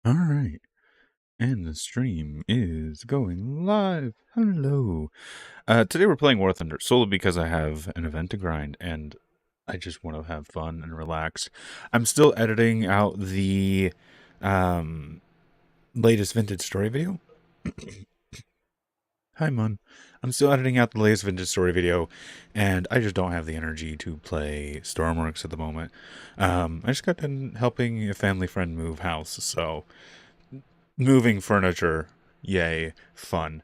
All right. And the stream is going live. Hello. Today we're playing WarThunder solely because I have an event to grind and I just want to have fun and relax. I'm still editing out the latest vintage story video. Hi, Mun. I'm still editing out the latest vintage story video, and I just don't have the energy to play Stormworks at the moment. I just got done helping a family friend move house, so moving furniture, yay, fun.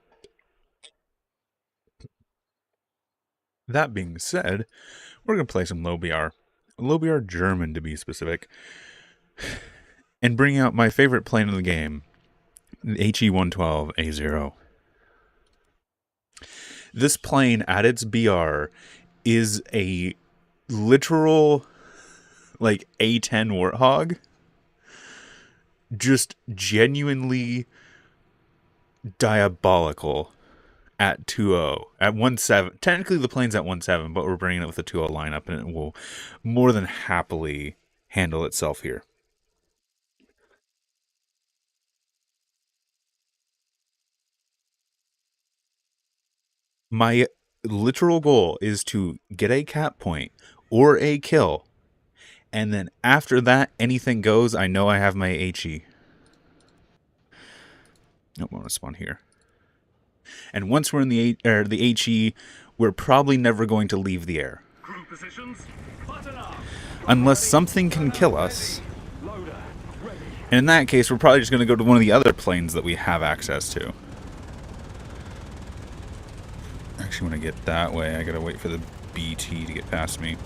That being said, we're going to play some low BR German to be specific, and bring out my favorite plane of the game, the HE-112 A0. This plane at its BR is a literal, like, A10 Warthog. Just genuinely diabolical at 2.0. At 1.7. Technically the plane's at 1.7, but we're bringing it with a 2.0 lineup, and it will more than happily handle itself here. My literal goal is to get a cap point or a kill, and then after that, anything goes. I know I have my HE. Nope, I want to spawn here. And once we're in the HE, we're probably never going to leave the air. Unless something can kill us. And in that case, we're probably just going to go to one of the other planes that we have access to. Actually, when I get that way, I gotta wait for the BT to get past me.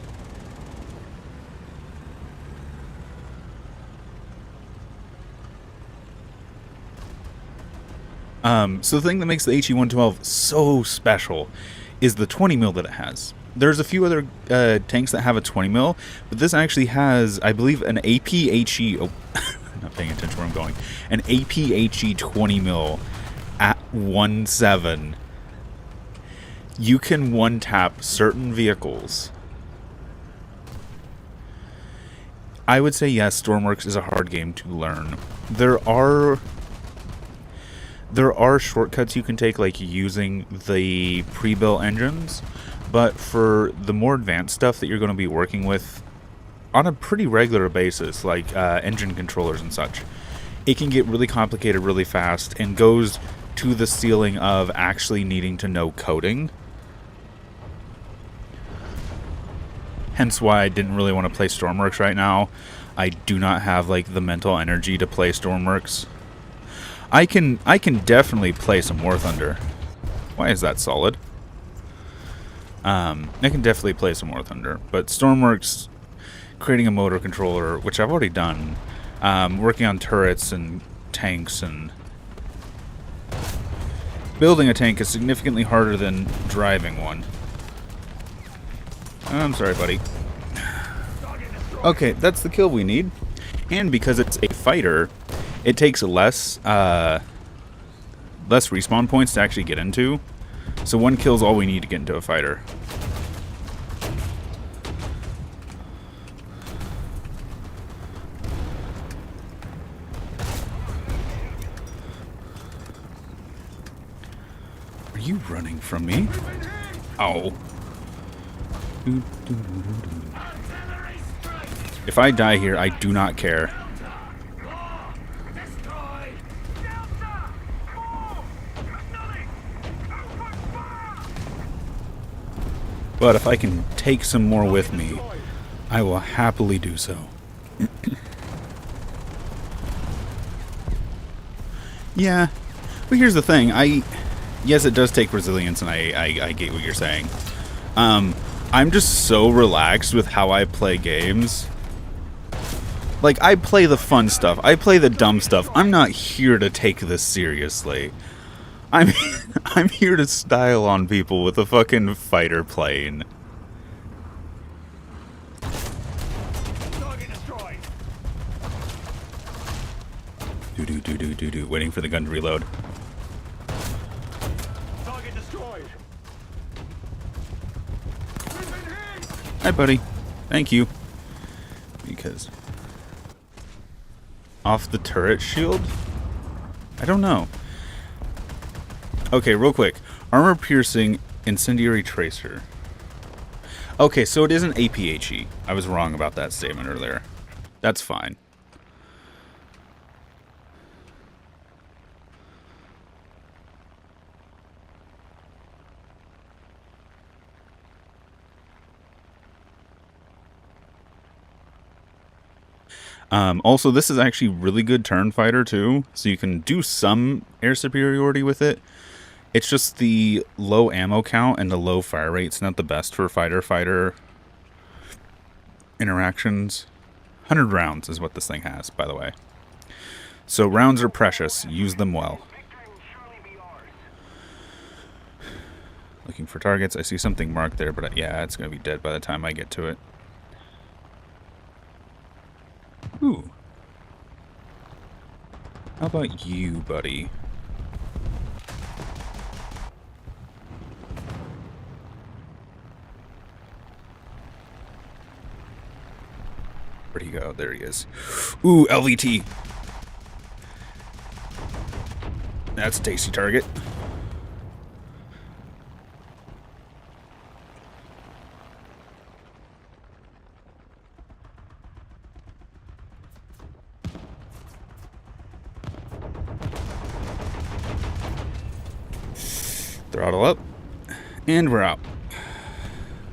So the thing that makes the HE-112 so special is the 20 mil that it has. There's a few other tanks that have a 20 mil, but this actually has, I believe, an AP-HE. Oh, I'm not paying attention where I'm going. An AP-HE 20 mil at 1.7. You can one-tap certain vehicles. I would say yes, Stormworks is a hard game to learn. There are shortcuts you can take, like using the pre-built engines, but for the more advanced stuff that you're going to be working with on a pretty regular basis, like engine controllers and such, it can get really complicated really fast and goes to the ceiling of actually needing to know coding. Hence why I didn't really want to play Stormworks right now. I do not have like the mental energy to play Stormworks. I can definitely play some WarThunder. Why is that solid? I can definitely play some WarThunder, but Stormworks, creating a motor controller, which I've already done, working on turrets and tanks, and building a tank is significantly harder than driving one. I'm sorry, buddy. Okay, that's the kill we need. And because it's a fighter, it takes less respawn points to actually get into. So one kill is all we need to get into a fighter. Are you running from me? Oh. If I die here, I do not care. But if I can take some more with me, I will happily do so. Yeah, but here's the thing. Yes, it does take resilience, and I get what you're saying. I'm just so relaxed with how I play games. Like, I play the fun stuff. I play the dumb stuff. I'm not here to take this seriously. I'm here to style on people with a fucking fighter plane. Do. Waiting for the gun to reload. Target destroyed. Hi, buddy. Thank you. Because Off the turret shield? I don't know. Okay, real quick. Armor piercing, incendiary tracer. Okay, so it isn't APHE. I was wrong about that statement earlier. That's fine. Also, this is actually really good turn fighter too, so you can do some air superiority with it. It's just the low ammo count and the low fire rate's not the best for fighter-fighter interactions. 100 rounds is what this thing has, by the way. So rounds are precious. Use them well. Looking for targets. I see something marked there, but yeah, it's going to be dead by the time I get to it. Ooh. How about you, buddy? Where'd he go? There he is. Ooh, LVT. That's a tasty target. Throttle up. And we're out.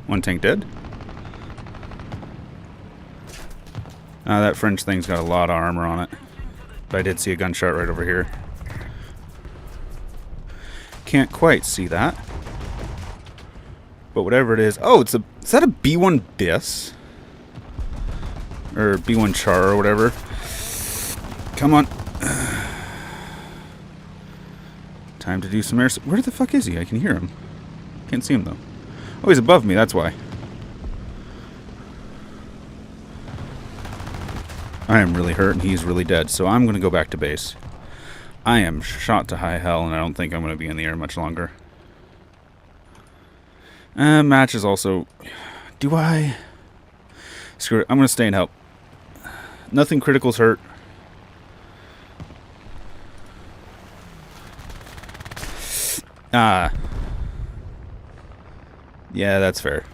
One tank dead. That French thing's got a lot of armor on it. But I did see a gunshot right over here. Can't quite see that. But whatever it is. Oh, is that a B1 Bis? Or B1 Char or whatever. Come on. Time to do some air. Where the fuck is he? I can hear him. Can't see him though. Oh, he's above me. That's why. I am really hurt and he's really dead, so I'm going to go back to base. I am shot to high hell and I don't think I'm going to be in the air much longer. Match is also... Do I... Screw it. I'm going to stay and help. Nothing critical's hurt. Ah. Yeah, that's fair.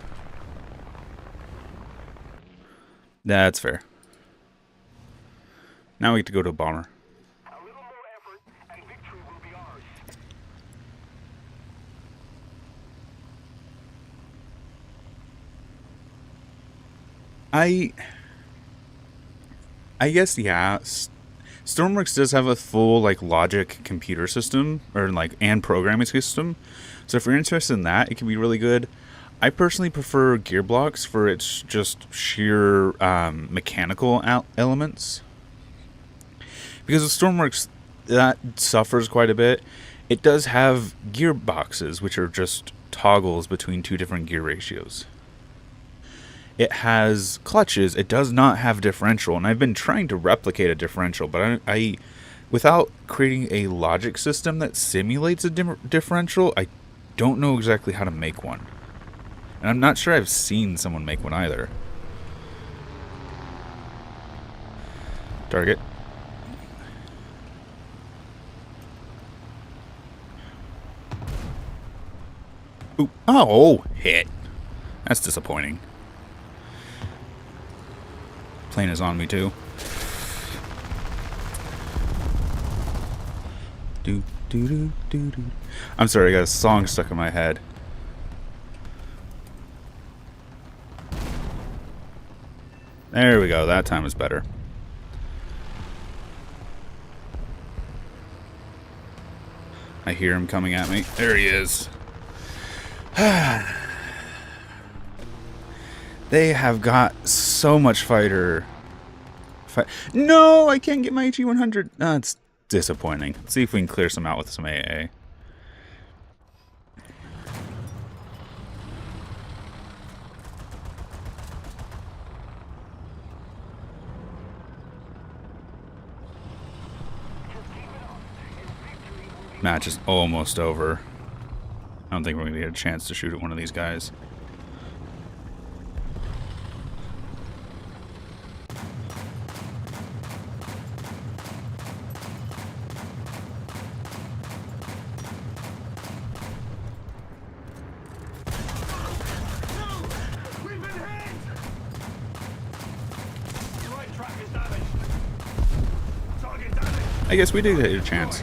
That's fair. Now we get to go to a bomber. A little more effort and victory will be ours. I guess, yeah. Stormworks does have a full like logic computer system or like and programming system. So if you're interested in that, it can be really good. I personally prefer Gearblocks for its just sheer mechanical elements. Because with Stormworks, that suffers quite a bit. It does have gearboxes, which are just toggles between two different gear ratios. It has clutches. It does not have differential, and I've been trying to replicate a differential, but I without creating a logic system that simulates a differential, I don't know exactly how to make one. And I'm not sure I've seen someone make one either. Target. Ooh. Oh, hit. That's disappointing. Plane is on me too. Do do do do do. I'm sorry, I got a song stuck in my head. There we go. That time was better. I hear him coming at me. There he is. They have got so much fighter. No, I can't get my HE100. It's disappointing. Let's see if we can clear some out with some AA. Match is almost over. I don't think we're going to get a chance to shoot at one of these guys. I guess we did get a chance.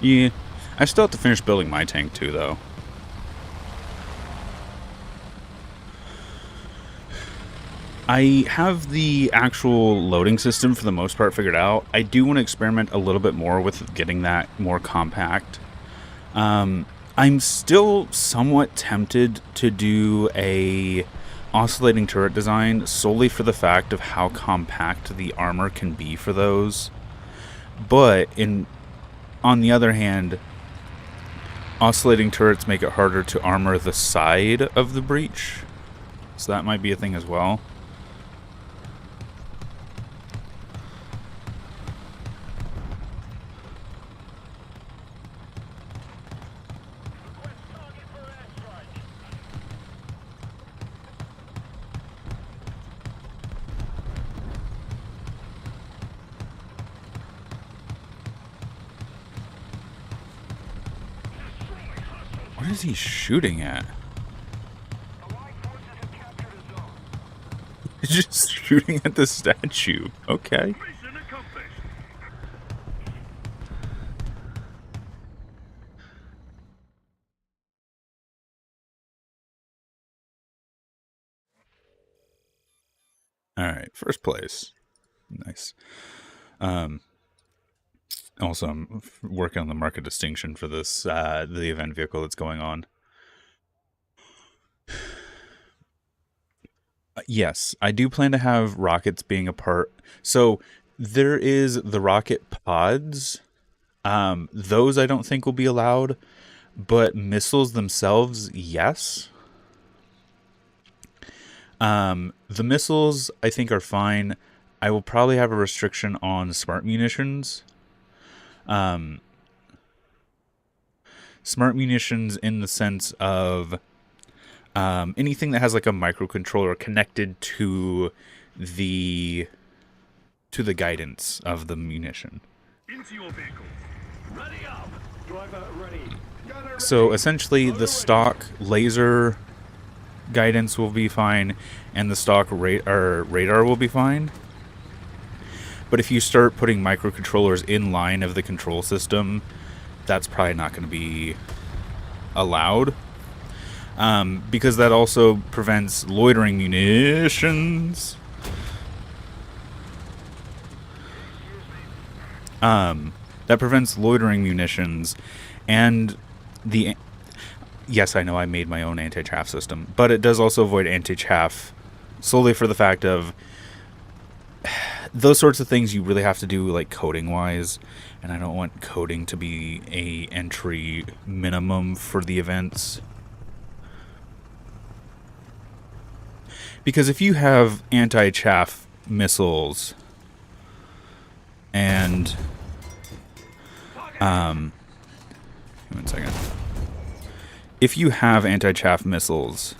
Yeah. I still have to finish building my tank too, though. I have the actual loading system for the most part figured out. I do want to experiment a little bit more with getting that more compact. I'm still somewhat tempted to do a oscillating turret design solely for the fact of how compact the armor can be for those. But on the other hand, oscillating turrets make it harder to armor the side of the breach. So that might be a thing as well. What is he shooting at? He's just shooting at the statue. Okay. Alright, first place. Nice. Also, I'm working on the market distinction for this, the event vehicle that's going on. Yes, I do plan to have rockets being a part. So, there is the rocket pods. Those I don't think will be allowed. But missiles themselves, yes. The missiles, I think, are fine. I will probably have a restriction on smart munitions. Smart munitions in the sense of anything that has like a microcontroller connected to the guidance of the munition. Into your vehicles. Ready up. Driver ready. So essentially, the stock laser guidance will be fine, and the stock radar will be fine. But if you start putting microcontrollers in line of the control system, that's probably not going to be allowed. Because that also prevents loitering munitions. That prevents loitering munitions, and the... Yes, I know I made my own anti-chaff system, but it does also avoid anti-chaff solely for the fact of those sorts of things you really have to do like coding-wise, and I don't want coding to be a entry minimum for the events. Because if you have anti-chaff missiles and... one second. If you have anti-chaff missiles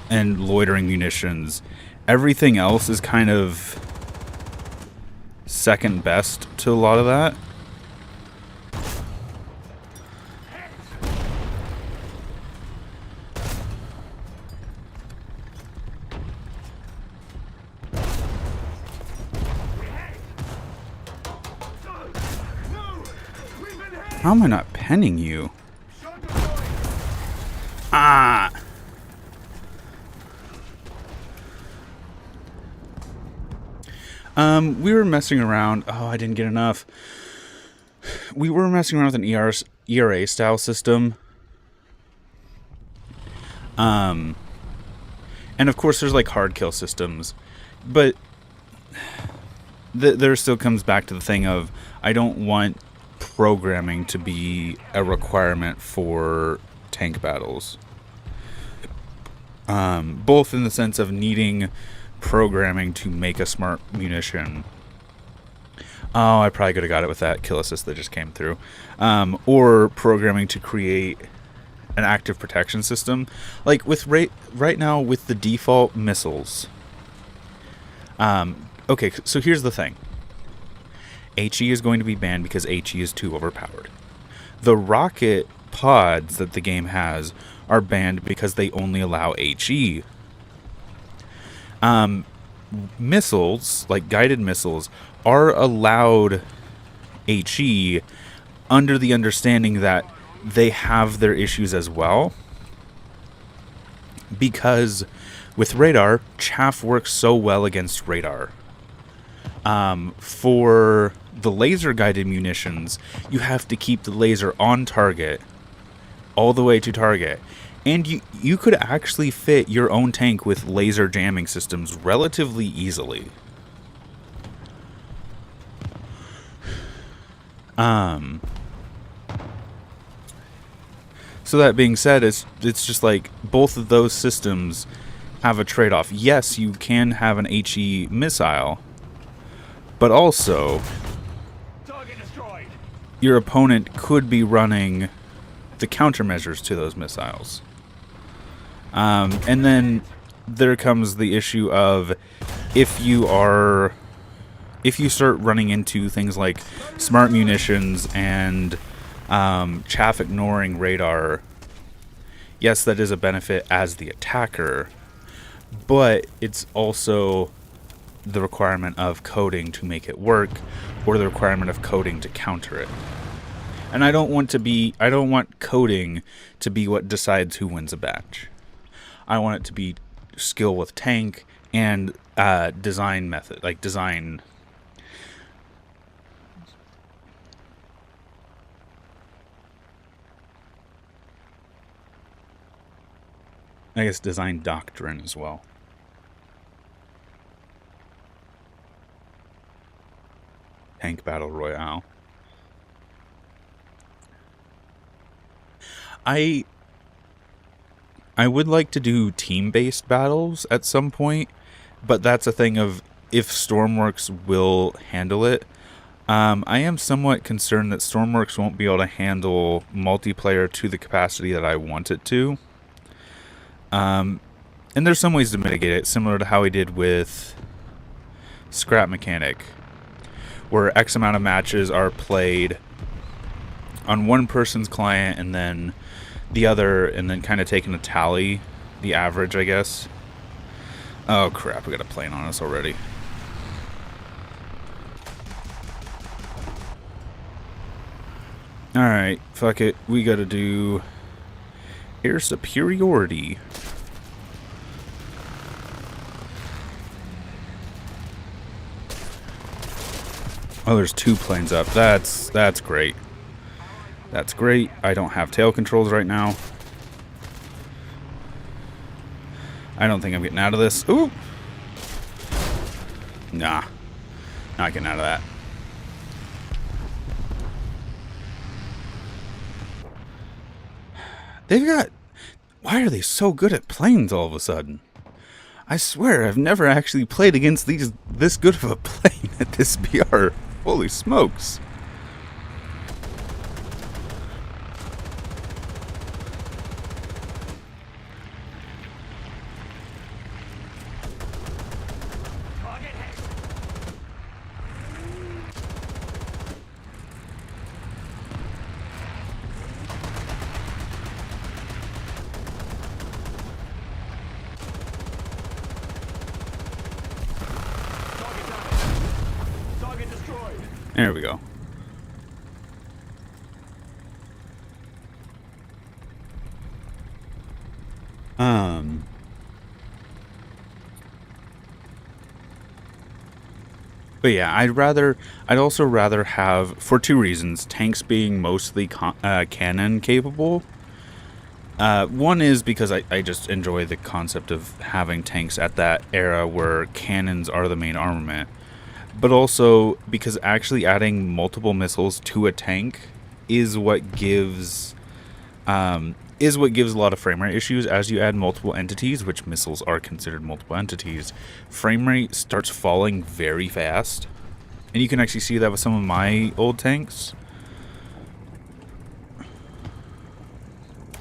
and loitering munitions, everything else is kind of second best to a lot of that. How am I not penning you? Ah! We were messing around. Oh, I didn't get enough. We were messing around with an ERA style system. And of course there's like hard kill systems, but there still comes back to the thing of I don't want programming to be a requirement for tank battles. Both in the sense of needing programming to make a smart munition. Oh, I probably could have got it with that kill assist that just came through. Or programming to create an active protection system. Like with right now with the default missiles. Okay, so here's the thing. HE is going to be banned because HE is too overpowered. The rocket pods that the game has are banned because they only allow HE. Missiles, like guided missiles, are allowed HE under the understanding that they have their issues as well. Because with radar, chaff works so well against radar. For the laser guided munitions, you have to keep the laser on target all the way to target. And you could actually fit your own tank with laser jamming systems relatively easily. So that being said, it's just like both of those systems have a trade-off. Yes, you can have an HE missile, but also your opponent could be running the countermeasures to those missiles. And then there comes the issue of if you start running into things like smart munitions and chaff ignoring radar, yes, that is a benefit as the attacker, but it's also the requirement of coding to make it work, or the requirement of coding to counter it. And I don't want coding to be what decides who wins a match. I want it to be skill with tank and design method, like design. I guess design doctrine as well. Tank Battle Royale. I would like to do team-based battles at some point, but that's a thing of if Stormworks will handle it. I am somewhat concerned that Stormworks won't be able to handle multiplayer to the capacity that I want it to. And there's some ways to mitigate it, similar to how we did with Scrap Mechanic, where X amount of matches are played on one person's client and then the other, and then kind of taking a tally, the average, I guess. Oh crap, we got a plane on us already. Alright, fuck it. We gotta do air superiority. Oh, there's 2 planes up. That's great. That's great. I don't have tail controls right now. I don't think I'm getting out of this. Ooh! Nah. Not getting out of that. They've got... Why are they so good at planes all of a sudden? I swear, I've never actually played against this good of a plane at this BR. Holy smokes. There we go. But yeah, I'd also rather have, for 2 reasons, tanks being mostly cannon capable. One is because I just enjoy the concept of having tanks at that era where cannons are the main armament. But also because actually adding multiple missiles to a tank is what gives a lot of frame rate issues. As you add multiple entities, which missiles are considered multiple entities, frame rate starts falling very fast. And you can actually see that with some of my old tanks.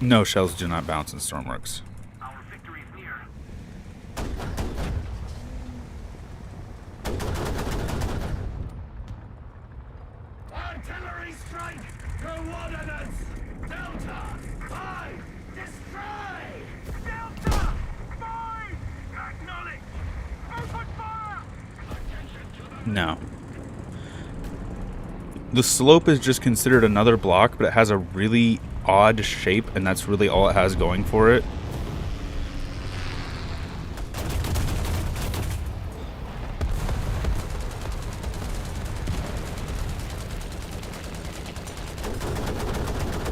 No, shells do not bounce in Stormworks. Our victory is near. Artillery strike! Coordinates! Delta! 5! Destroy! No. The slope is just considered another block, but it has a really odd shape, and that's really all it has going for it.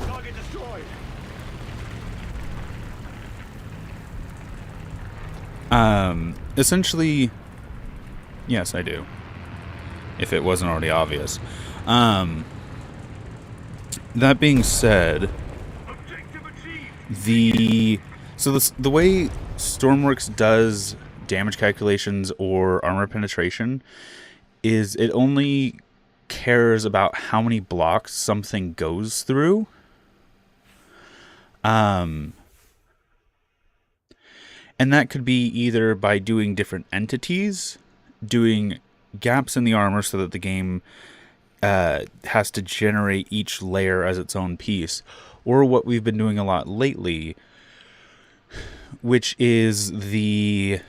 Target destroyed. Essentially, yes, I do. If it wasn't already obvious. That being said, the way Stormworks does damage calculations or armor penetration is it only cares about how many blocks something goes through. And that could be either by doing different entities, doing gaps in the armor so that the game has to generate each layer as its own piece, or what we've been doing a lot lately, which is the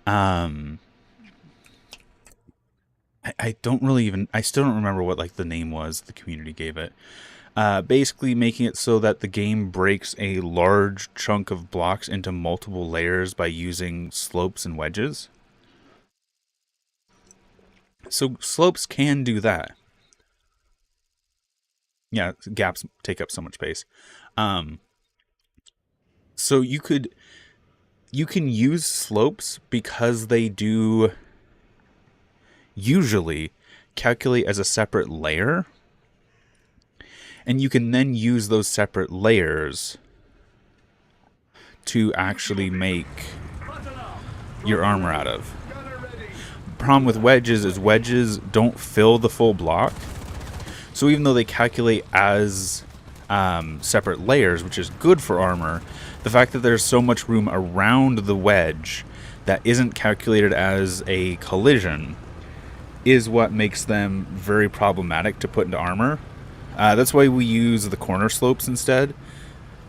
I still don't remember what like the name was the community gave it. Basically making it so that the game breaks a large chunk of blocks into multiple layers by using slopes and wedges. So slopes can do that. Yeah, gaps take up so much space. So you can use slopes because they do usually calculate as a separate layer, and you can then use those separate layers to actually make your armor out of. Problem with wedges is wedges don't fill the full block. So even though they calculate as separate layers, which is good for armor, the fact that there's so much room around the wedge that isn't calculated as a collision is what makes them very problematic to put into armor. That's why we use the corner slopes instead.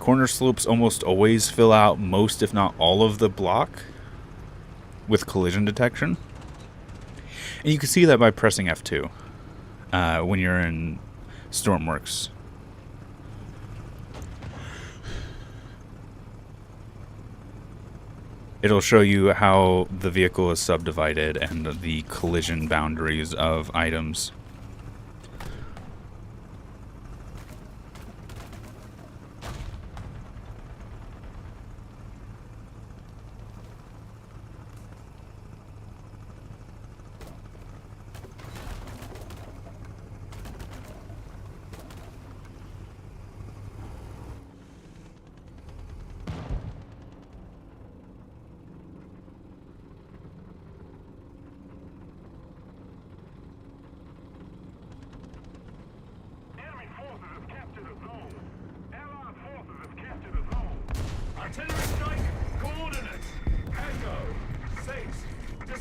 Corner slopes almost always fill out most, if not all, of the block with collision detection. And you can see that by pressing F2 when you're in Stormworks. It'll show you how the vehicle is subdivided and the collision boundaries of items.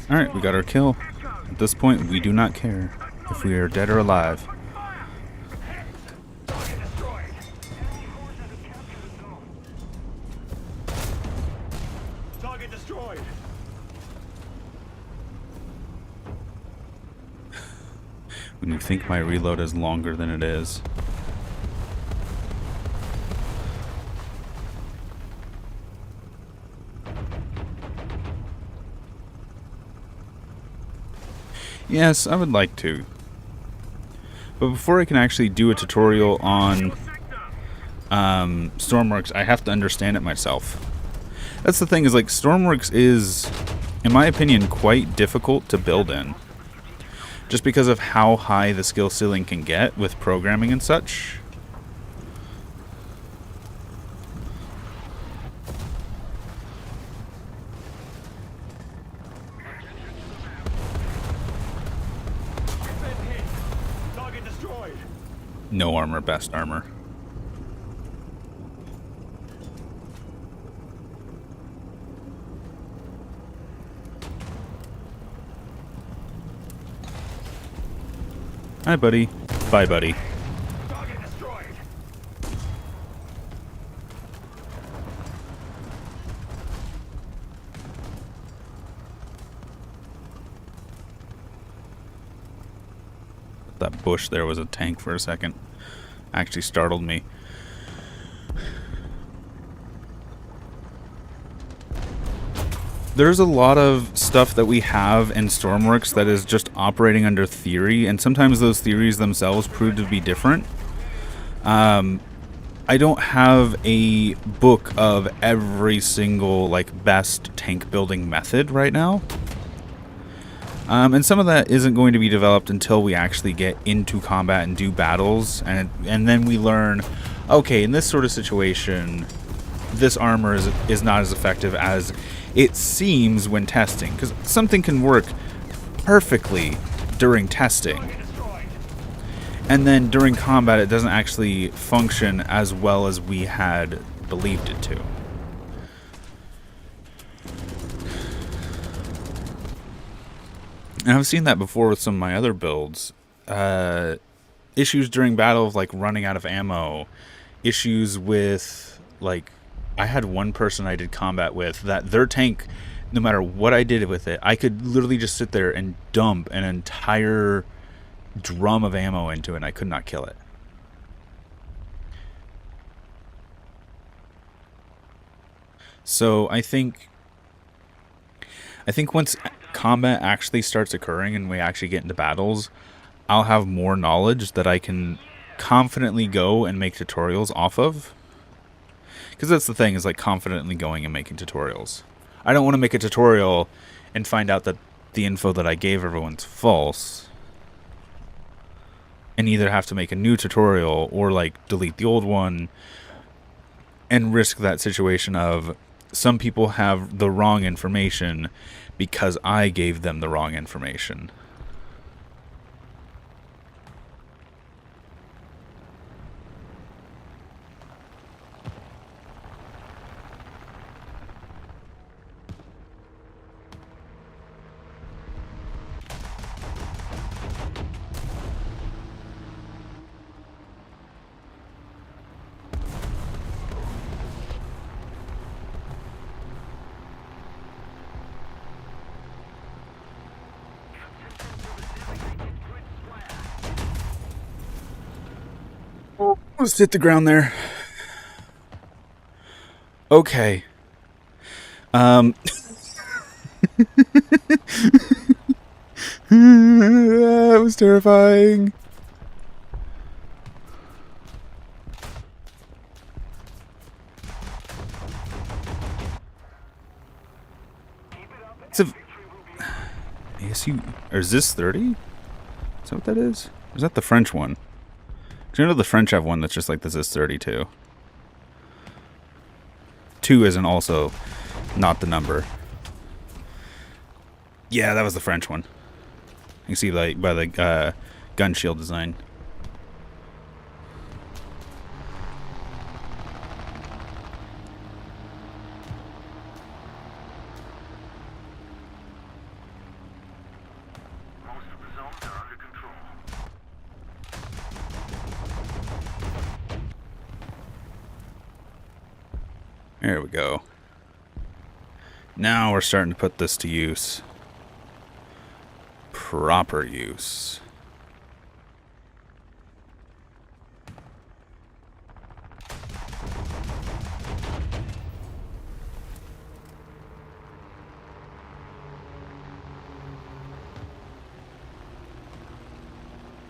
Alright, we got our kill. At this point, we do not care if we are dead or alive. Target destroyed. When you think my reload is longer than it is. Yes, I would like to. But before I can actually do a tutorial on Stormworks, I have to understand it myself. That's the thing, is like Stormworks is, in my opinion, quite difficult to build in. Just because of how high the skill ceiling can get with programming and such. No armor, best armor. Hi, buddy. Bye, buddy. Target destroyed. that bush there was a tank for a second. Actually startled me. There's a lot of stuff that we have in Stormworks that is just operating under theory, and sometimes those theories themselves prove to be different. I don't have a book of every single, like, best tank building method right now. And some of that isn't going to be developed until we actually get into combat and do battles, and then we learn, okay, in this sort of situation, this armor is not as effective as it seems when testing, because something can work perfectly during testing, and then during combat it doesn't actually function as well as we had believed it to. And I've seen that before with some of my other builds. Issues during battle of, like, running out of ammo. Issues with, like, I had one person I did combat with that their tank, no matter what I did with it, I could literally just sit there and dump an entire drum of ammo into it and I could not kill it. So I think once combat actually starts occurring and we actually get into battles, I'll have more knowledge that I can confidently go and make tutorials off of. Because that's the thing, is like confidently going and making tutorials. I don't want to make a tutorial and find out that the info that I gave everyone's false, and either have to make a new tutorial or, like, delete the old one and risk that situation of some people have the wrong information because I gave them the wrong information. Let's hit the ground there. Okay. That was terrifying. It's a ASU, or is this 30? Is that what that is? Or is that the French one? Do you know the French have one that's just like this is 32? 2 isn't also not the number. Yeah, that was the French one. You can see, like, by the gun shield design. Most of the zones are under control. There we go. Now we're starting to put this to use. Proper use.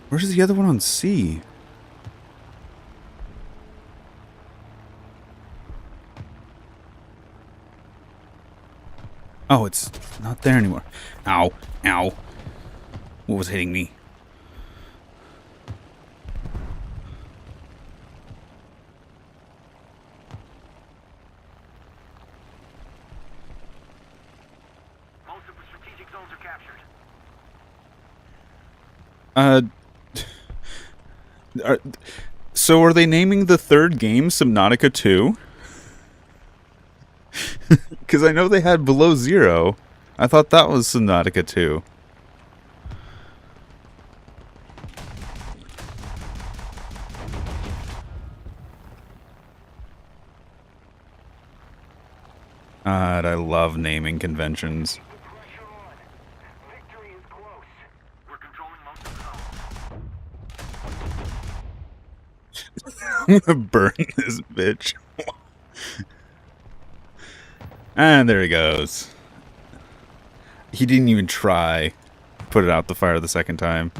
Where's the other one on C? Oh, it's not there anymore. Ow. Ow. What was hitting me? Most of the strategic zones are captured. So are they naming the third game Subnautica 2? Because I know they had Below Zero. I thought that was Subnautica 2. God, I love naming conventions. Pressure on. Victory is close. We're controlling most of the zones. Burn this bitch. And there he goes. He didn't even try. Put it out the fire the second time.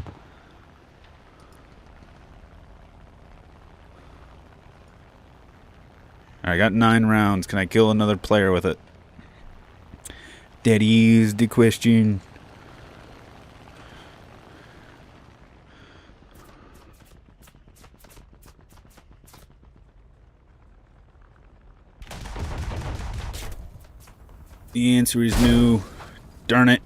I got 9 rounds. Can I kill another player with it? That is the question. The answer is no. Darn it.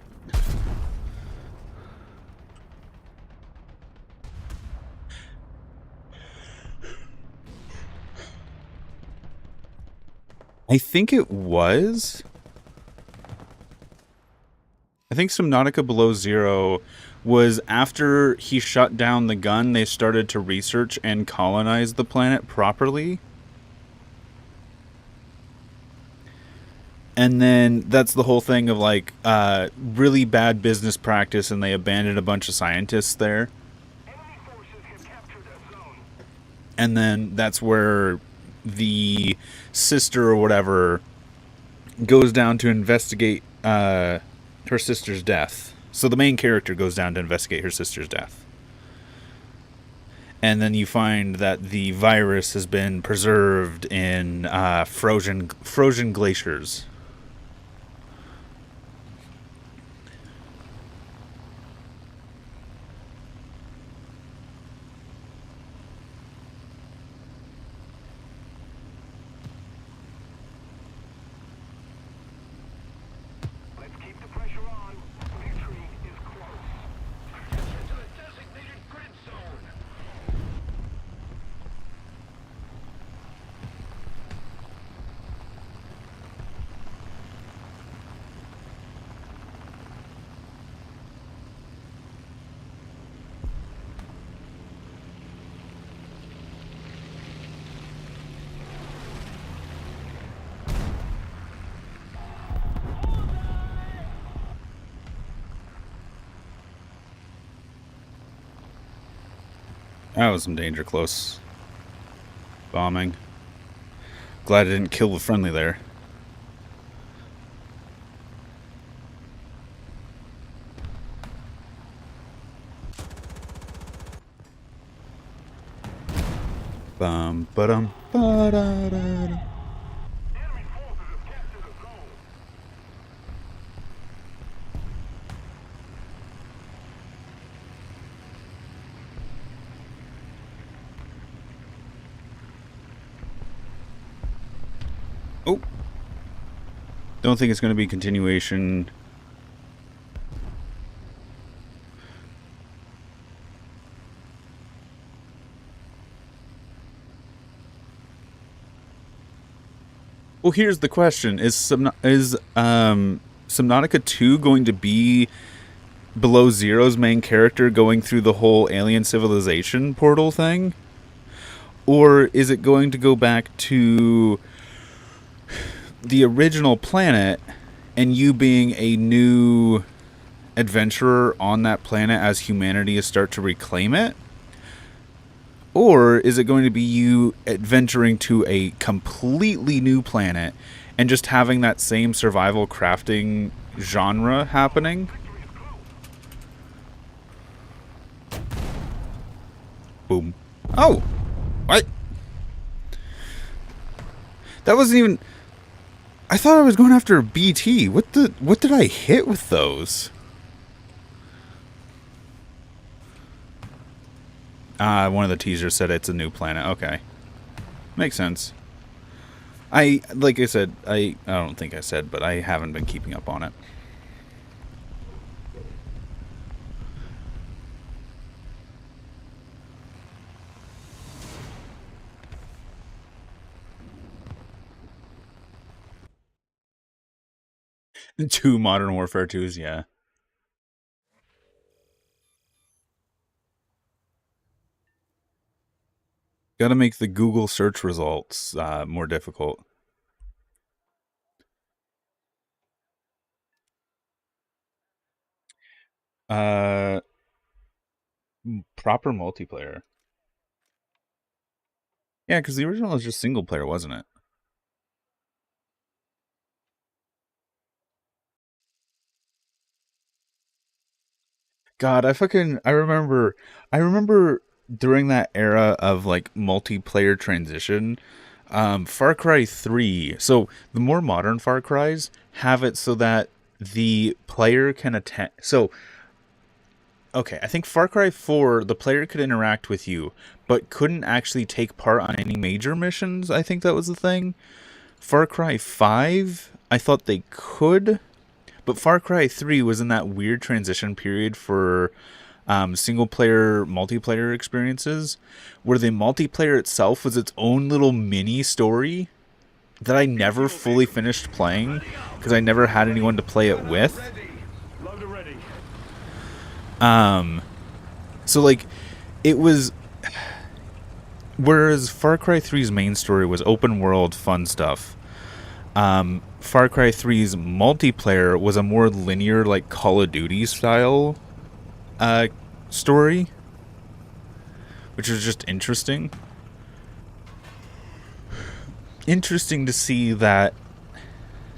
I think it was. I think Subnautica Below Zero was after he shut down the gun, they started to research and colonize the planet properly. And then that's the whole thing of like really bad business practice, and they abandoned a bunch of scientists there. And then that's where the sister or whatever goes down to investigate her sister's death. So the main character goes down to investigate her sister's death. And then you find that the virus has been preserved in frozen glaciers. That was some danger close bombing. Glad I didn't kill the friendly there. Bum ba-dum ba-da-da-da. Oh. Don't think it's going to be continuation. Well, here's the question: Is Subnautica 2 going to be Below Zero's main character going through the whole alien civilization portal thing, or is it going to go back to the original planet and you being a new adventurer on that planet as humanity start to reclaim it? Or is it going to be you adventuring to a completely new planet and just having that same survival crafting genre happening? Boom. Oh! What? That wasn't even... I thought I was going after a BT. What did I hit with those? One of the teasers said it's a new planet. Okay. Makes sense. Like I said, I don't think I said, but I haven't been keeping up on it. Two Modern Warfare 2s, yeah. Gotta make the Google search results more difficult. Uh, Proper multiplayer. Yeah, because the original was just single player, wasn't it? God, I remember during that era of like multiplayer transition, Far Cry 3. So the more modern Far Cries have it so that the player can attend. So, okay, I think Far Cry 4, the player could interact with you, but couldn't actually take part on any major missions. I think that was the thing. Far Cry 5, I thought they could, but Far Cry 3 was in that weird transition period for single player multiplayer experiences where the multiplayer itself was its own little mini story that I never fully finished playing because I never had anyone to play it with. So like it was, whereas Far Cry 3's main story was open world fun stuff. Far Cry 3's multiplayer was a more linear, like Call of Duty style story, which was just interesting. Interesting to see that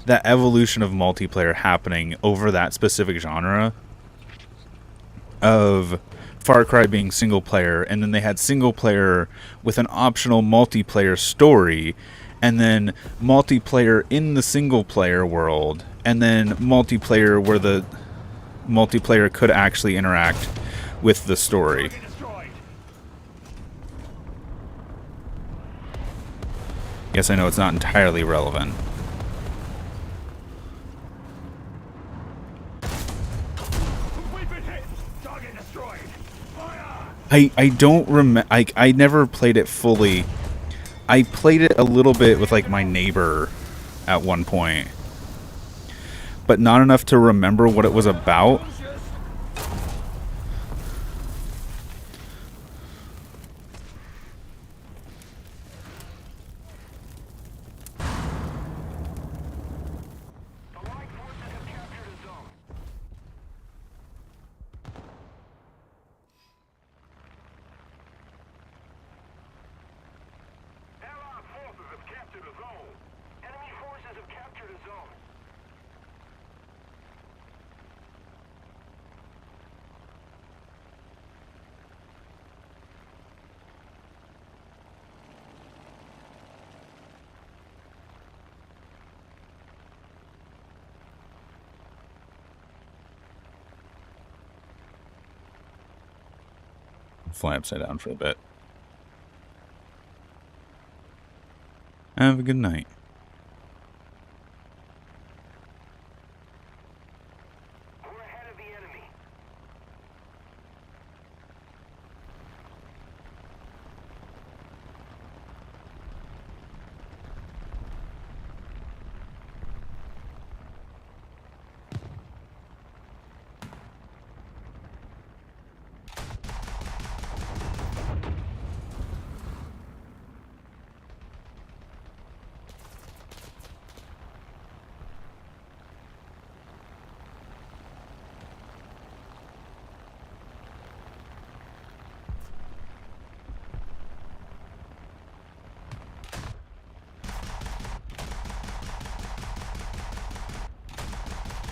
evolution of multiplayer happening over that specific genre of Far Cry being single player, and then they had single player with an optional multiplayer story, and then multiplayer in the single player world, and then multiplayer where the multiplayer could actually interact with the story. Yes, I know it's not entirely relevant. I don't remember. I never played it fully. I played it a little bit with like my neighbor at one point, but not enough to remember what it was about. Fly upside down for a bit. Have a good night.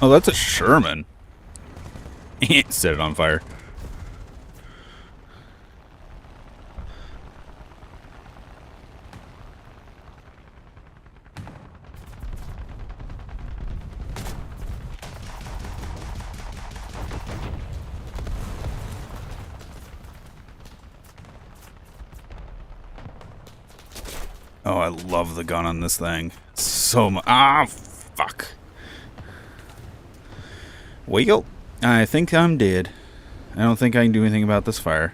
Oh, that's a Sherman. Set it on fire. Oh, I love the gun on this thing. So much. Ah, fuck. Well, I think I'm dead. I don't think I can do anything about this fire.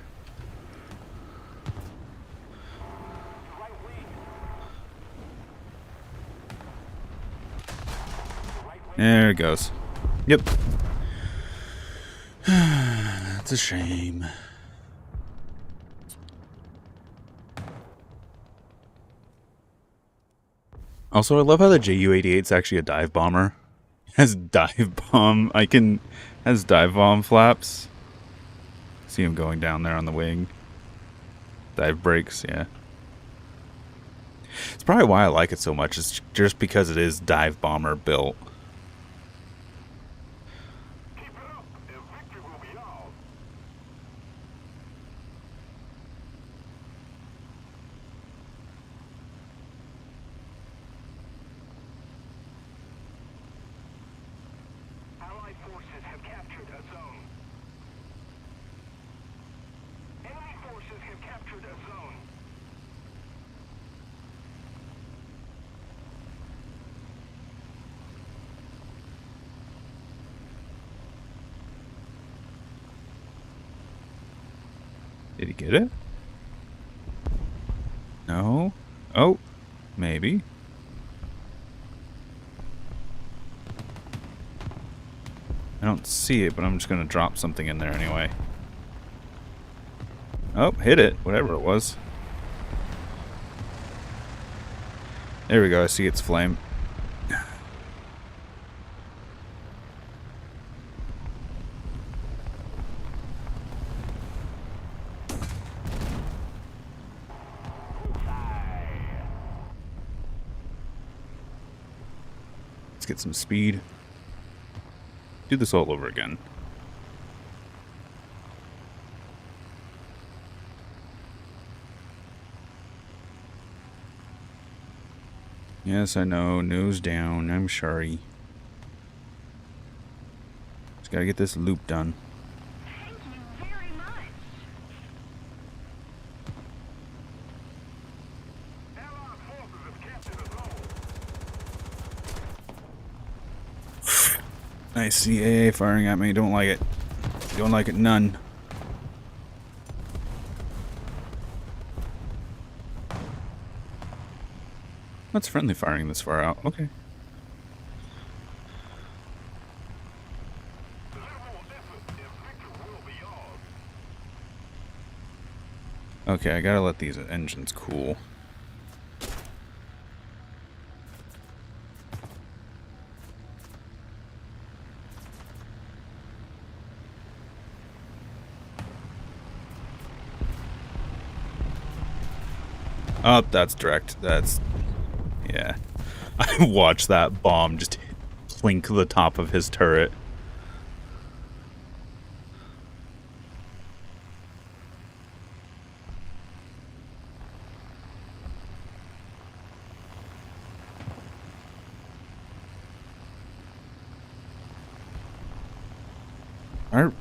There it goes. Yep. That's a shame. Also, I love how the Ju-88 is actually a dive bomber. Has dive bomb. Has dive bomb flaps. See him going down there on the wing. Dive brakes, yeah. It's probably why I like it so much. It's just because it is dive bomber built. Keep it up, and victory will be ours. Allied forces have captured a zone. Enemy forces have captured a zone. Did he get it? No. Oh, maybe. I don't see it, but I'm just going to drop something in there anyway. Oh, hit it. Whatever it was. There we go. I see its flame. Let's get some speed. Do this all over again. Yes, I know. Nose down. I'm sorry. Just gotta get this loop done. Thank you very much. Allied forces have captured a zone. I see AA firing at me. Don't like it. Don't like it none. That's friendly firing this far out. Okay. Okay, I gotta let these engines cool. Oh, that's direct. That's... yeah. I watched that bomb just plink the top of his turret.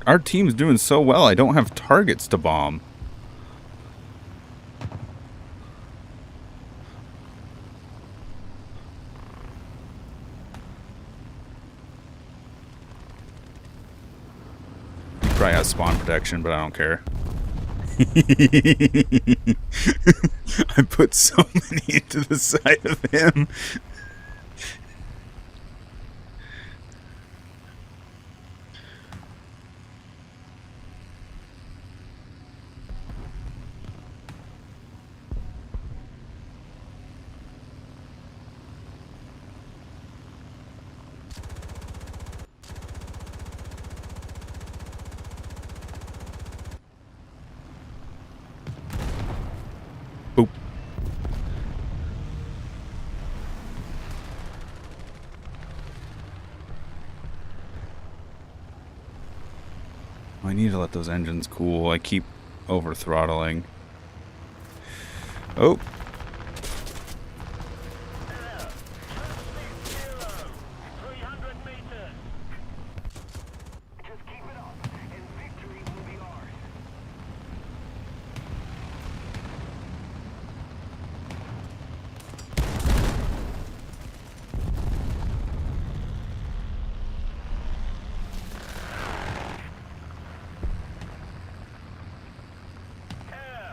Our team's doing so well, I don't have targets to bomb. He probably has spawn protection, but I don't care. I put so many into the side of him. Boop. I need to let those engines cool. I keep over throttling. Oh. There. Zero. 300 meters. Just keep it up, and victory will be ours. There.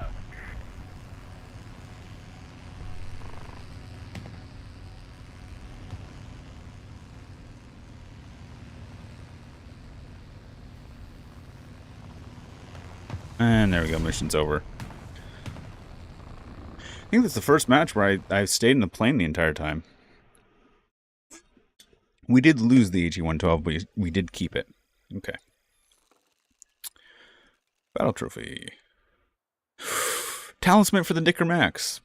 And there we go, mission's over. I think that's the first match where I stayed in the plane the entire time. We did lose the AG-112, but we did keep it. Okay. Battle trophy. Talisman for the Dicker Max.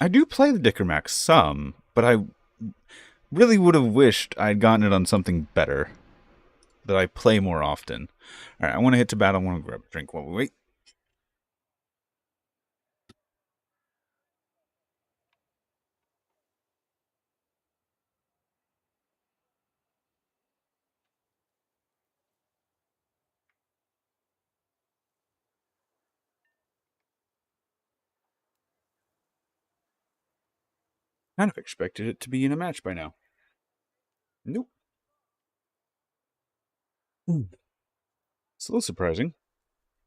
I do play the Dicker Max some, but I really would have wished I'd gotten it on something better that I play more often. All right, I want to hit to battle. I want to grab a drink while we wait. Kind of expected it to be in a match by now. Nope. It's a little surprising.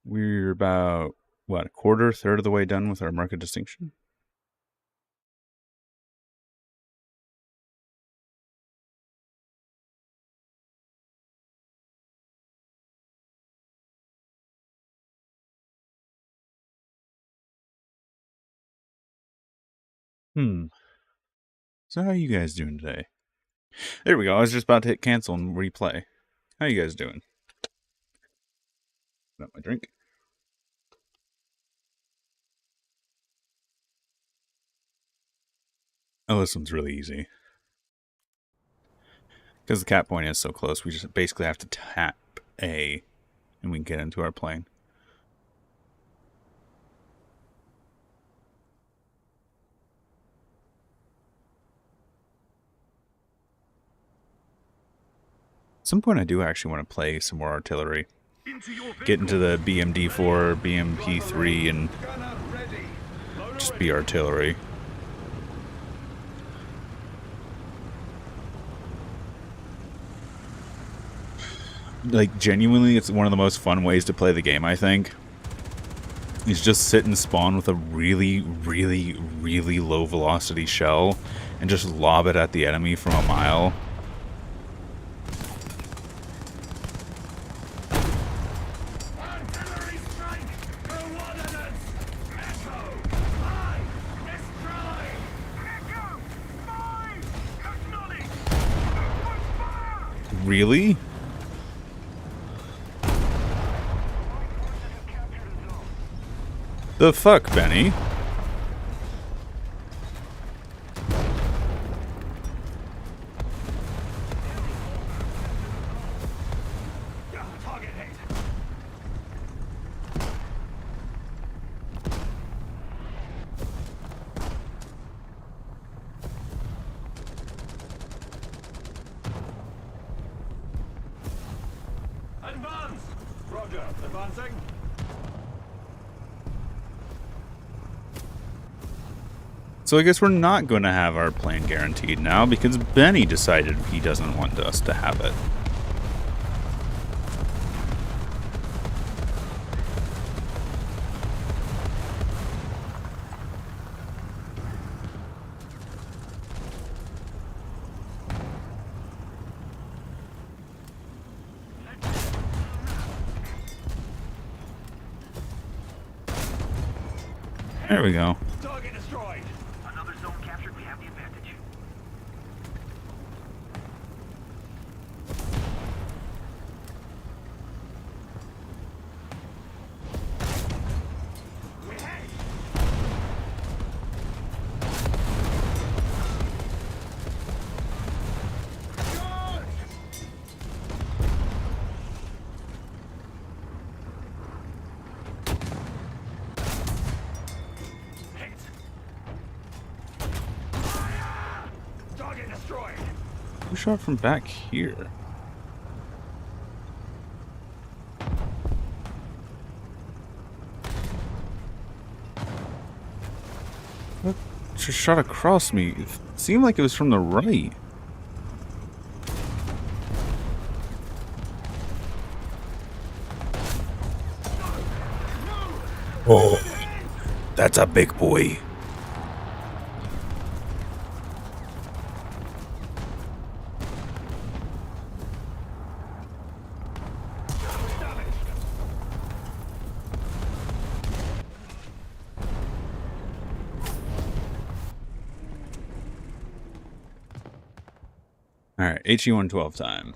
We're about, what, a quarter, third of the way done with our market distinction? So how are you guys doing today? There we go. I was just about to hit cancel and replay. How you guys doing? Got my drink. Oh, this one's really easy. Because the cap point is so close, we just basically have to tap A and we can get into our plane. At some point I do actually want to play some more artillery. Get into the BMD4, BMP3 and just be artillery. Like, genuinely, it's one of the most fun ways to play the game, I think. Is just sit and spawn with a really, really, really low velocity shell and just lob it at the enemy from a mile. Really? The fuck, Benny? Advance! Roger, advancing. So I guess we're not going to have our plane guaranteed now because Benny decided he doesn't want us to have it. There we go. Target destroyed. Another zone captured. We have the advantage. Target destroyed. Who shot from back here? What just shot across me? It seemed like it was from the right. Oh, that's a big boy. Alright, HE-112 time.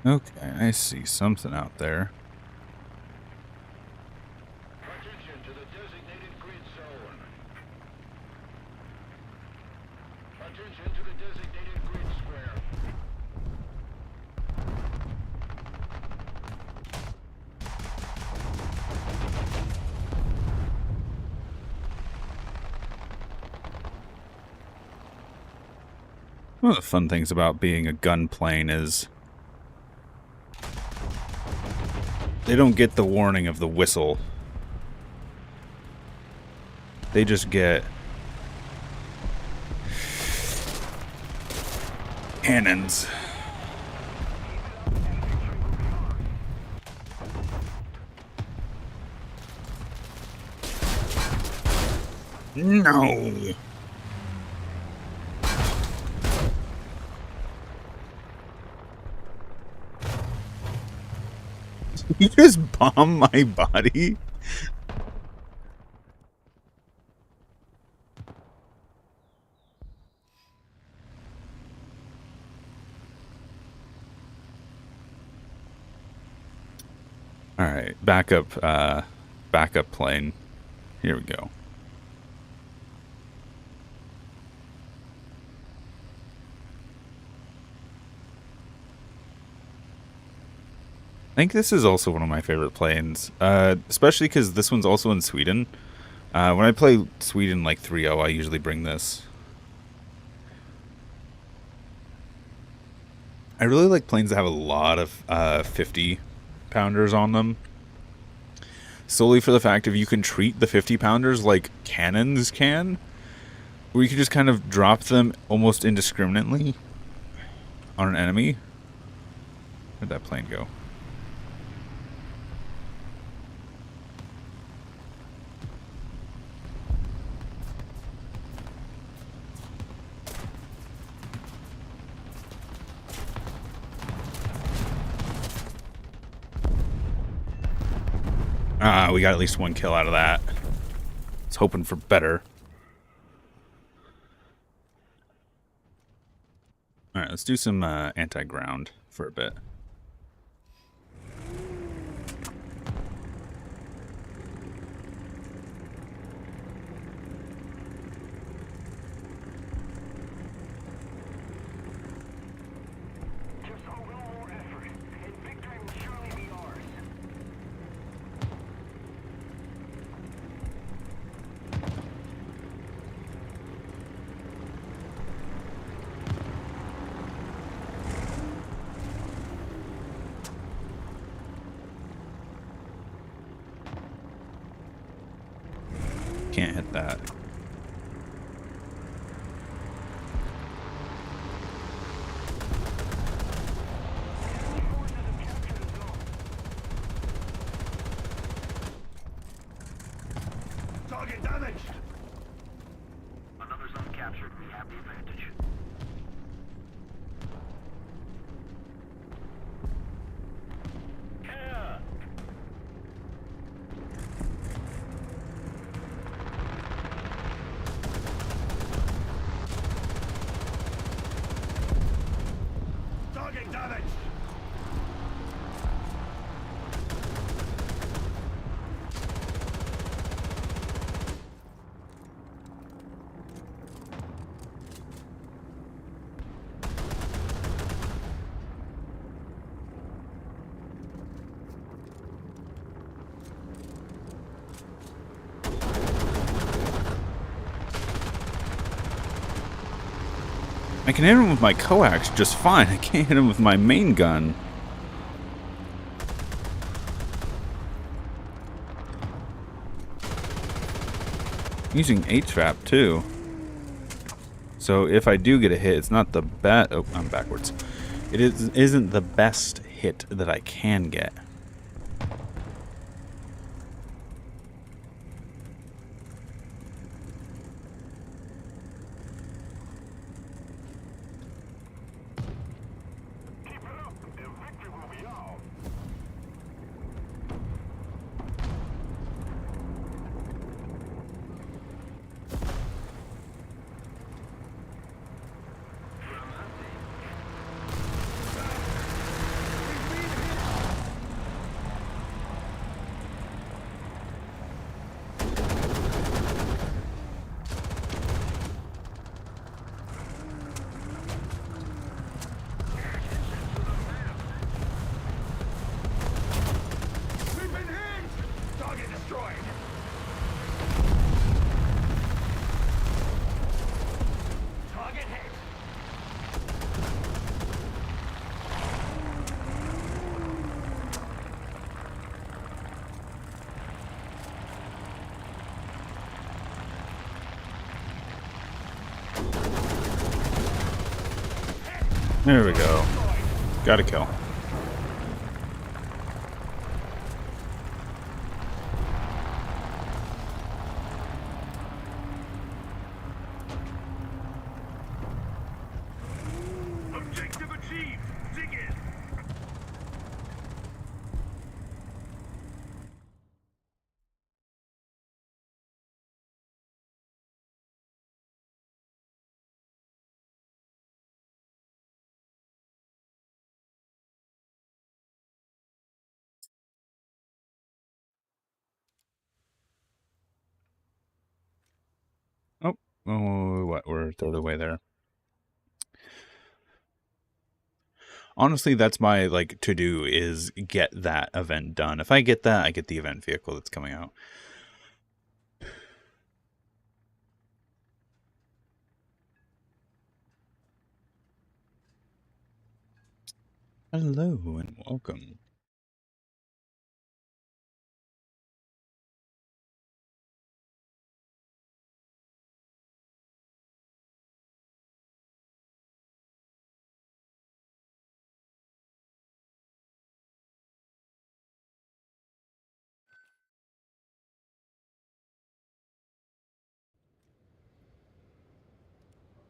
Okay, I see something out there. Attention to the designated grid zone. Attention to the designated grid square. One of the fun things about being a gun plane is they don't get the warning of the whistle. They just get cannons. No. You just bomb my body? Alright, backup plane. Here we go. I think this is also one of my favorite planes, especially because this one's also in Sweden. When I play Sweden like 3.0, I usually bring this. I really like planes that have a lot of 50-pounders on them. Solely for the fact of you can treat the 50-pounders like cannons can, where you can just kind of drop them almost indiscriminately on an enemy. Where'd that plane go? We got at least one kill out of that. I was hoping for better. Alright, let's do some anti-ground for a bit. Just a little more effort, and victory will surely be ours. Can't hit that. Target damaged. Another zone captured. We have the advantage. Yeah. Target damaged. I can hit him with my coax just fine. I can't hit him with my main gun. I'm using HVAP too. So if I do get a hit, it's not the best. Oh, I'm backwards. Isn't the best hit that I can get. Keep it up, and victory will be ours. There we go. Got a kill. Objective achieved. Dig in. Oh, oh, what? We're a third of the way there. Honestly, that's my like to do is get that event done. If I get that, I get the event vehicle that's coming out. Hello and welcome.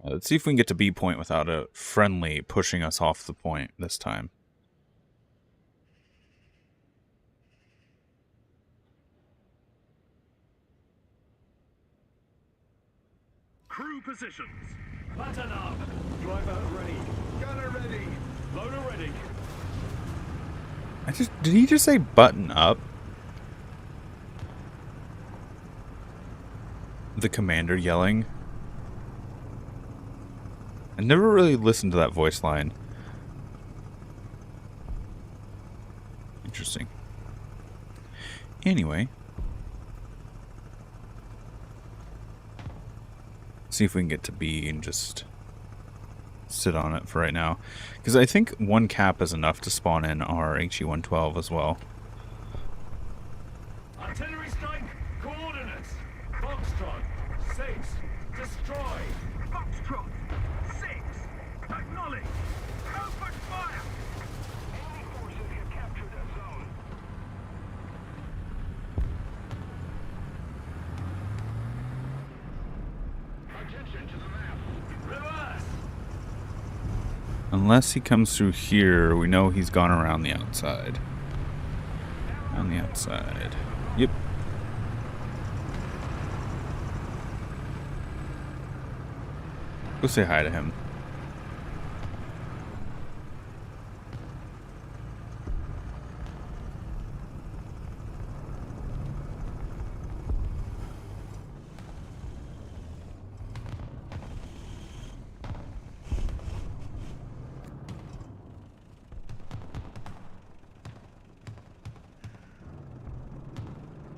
Let's see if we can get to B point without a friendly pushing us off the point this time. Crew positions. Button up. Driver ready. Gunner ready. Loader ready. Did he just say button up? The commander yelling. I never really listened to that voice line. Interesting. Anyway. See if we can get to B and just sit on it for right now. Because I think one cap is enough to spawn in our HE-112 as well. Artillery strike. Coordinates. Foxtrot. 6. Destroy. Foxtrot. 6. Acknowledge. Open fire. Enemy forces have captured that zone. Attention to the map. Reverse. Unless he comes through here, we know he's gone around the outside. On the outside. Yep. Go say hi to him.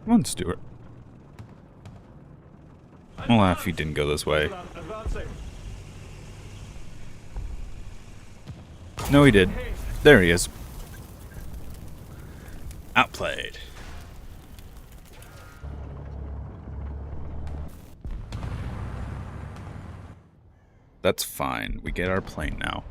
Come on, Stuart. I'll laugh if he didn't go this way. Advancing. No, he did. There he is. Outplayed. That's fine. We get our plane now.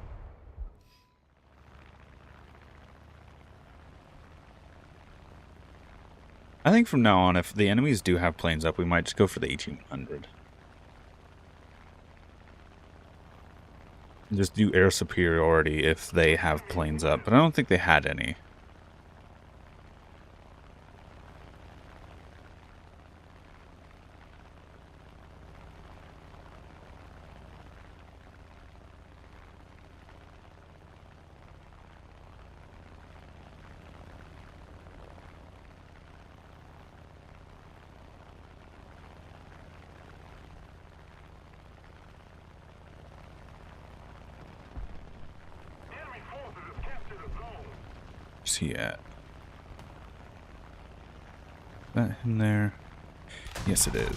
I think from now on, if the enemies do have planes up, we might just go for the 1800. Just do air superiority if they have planes up, but I don't think they had any. Enemy forces have captured a zone. Where's he at? That him there? Yes, it is. Enemy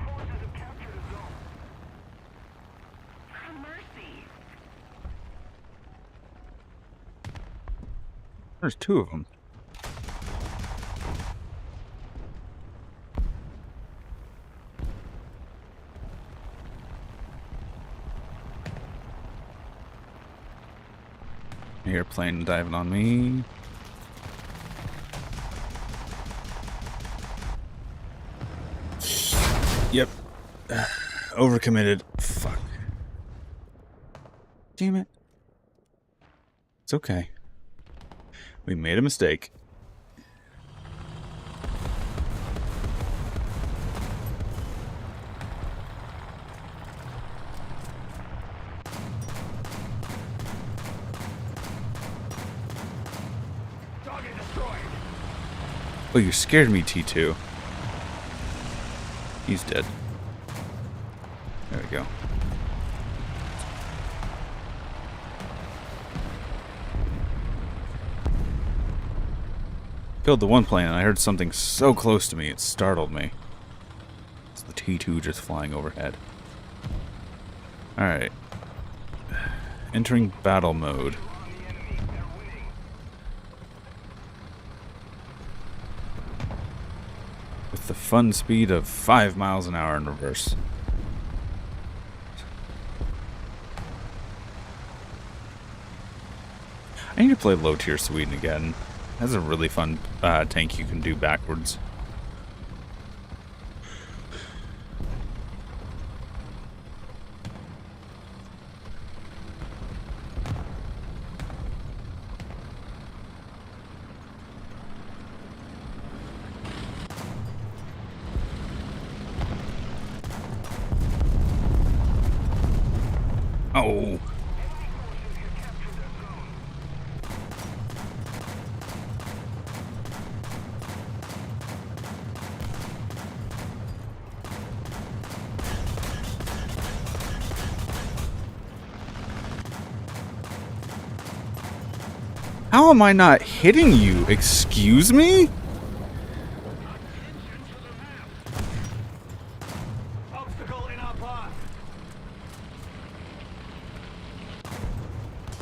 forces have captured a zone. For mercy. There's two of them. Airplane diving on me. Yep. Overcommitted. Fuck. Damn it. It's okay. We made a mistake. Target destroyed. Oh, you scared me, T2. He's dead. There we go. Killed the one plane and I heard something so close to me it startled me. It's the T2 just flying overhead. Alright. Entering battle mode. With the fun speed of 5 miles an hour in reverse. I need to play low tier Sweden again. That's a really fun tank you can do backwards. Oh. How am I not hitting you? Excuse me? Obstacle in our path.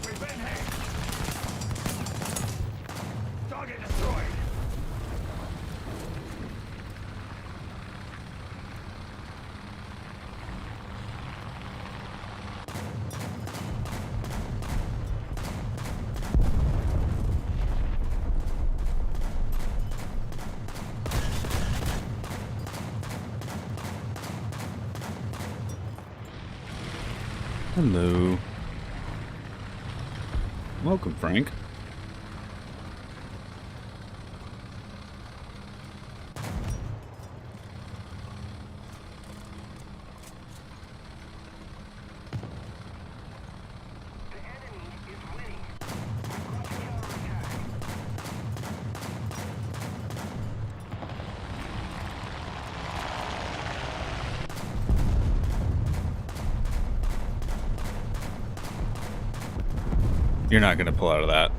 We've been hit. Target destroyed. Hello. Welcome, Frank. You're not gonna pull out of that.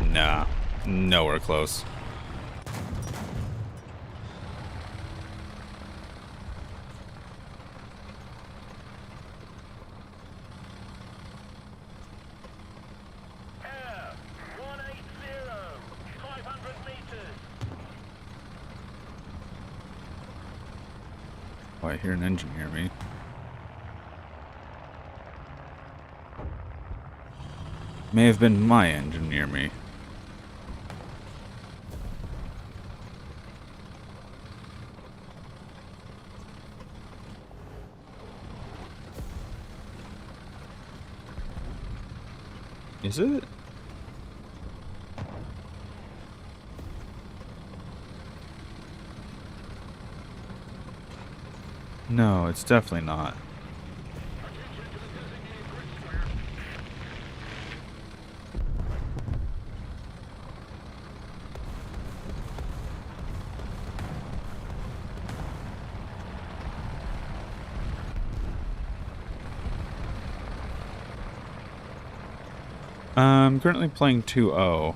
Nah. Nowhere close. Air 180, 500 meters. Oh, I hear an engine near me. May have been my engine near me. Is it? No, it's definitely not. I'm currently playing 2-0.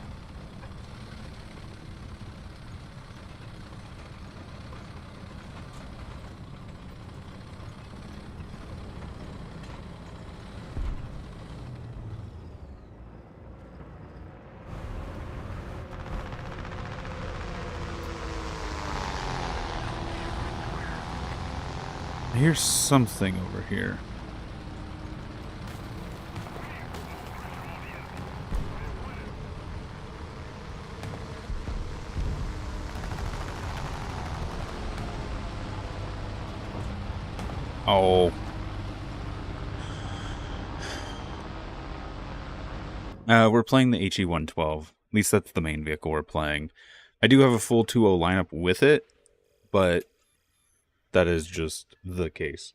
I hear something over here. Oh. We're playing the HE-112. At least that's the main vehicle we're playing. I do have a full 2.0 lineup with it, but that is just the case.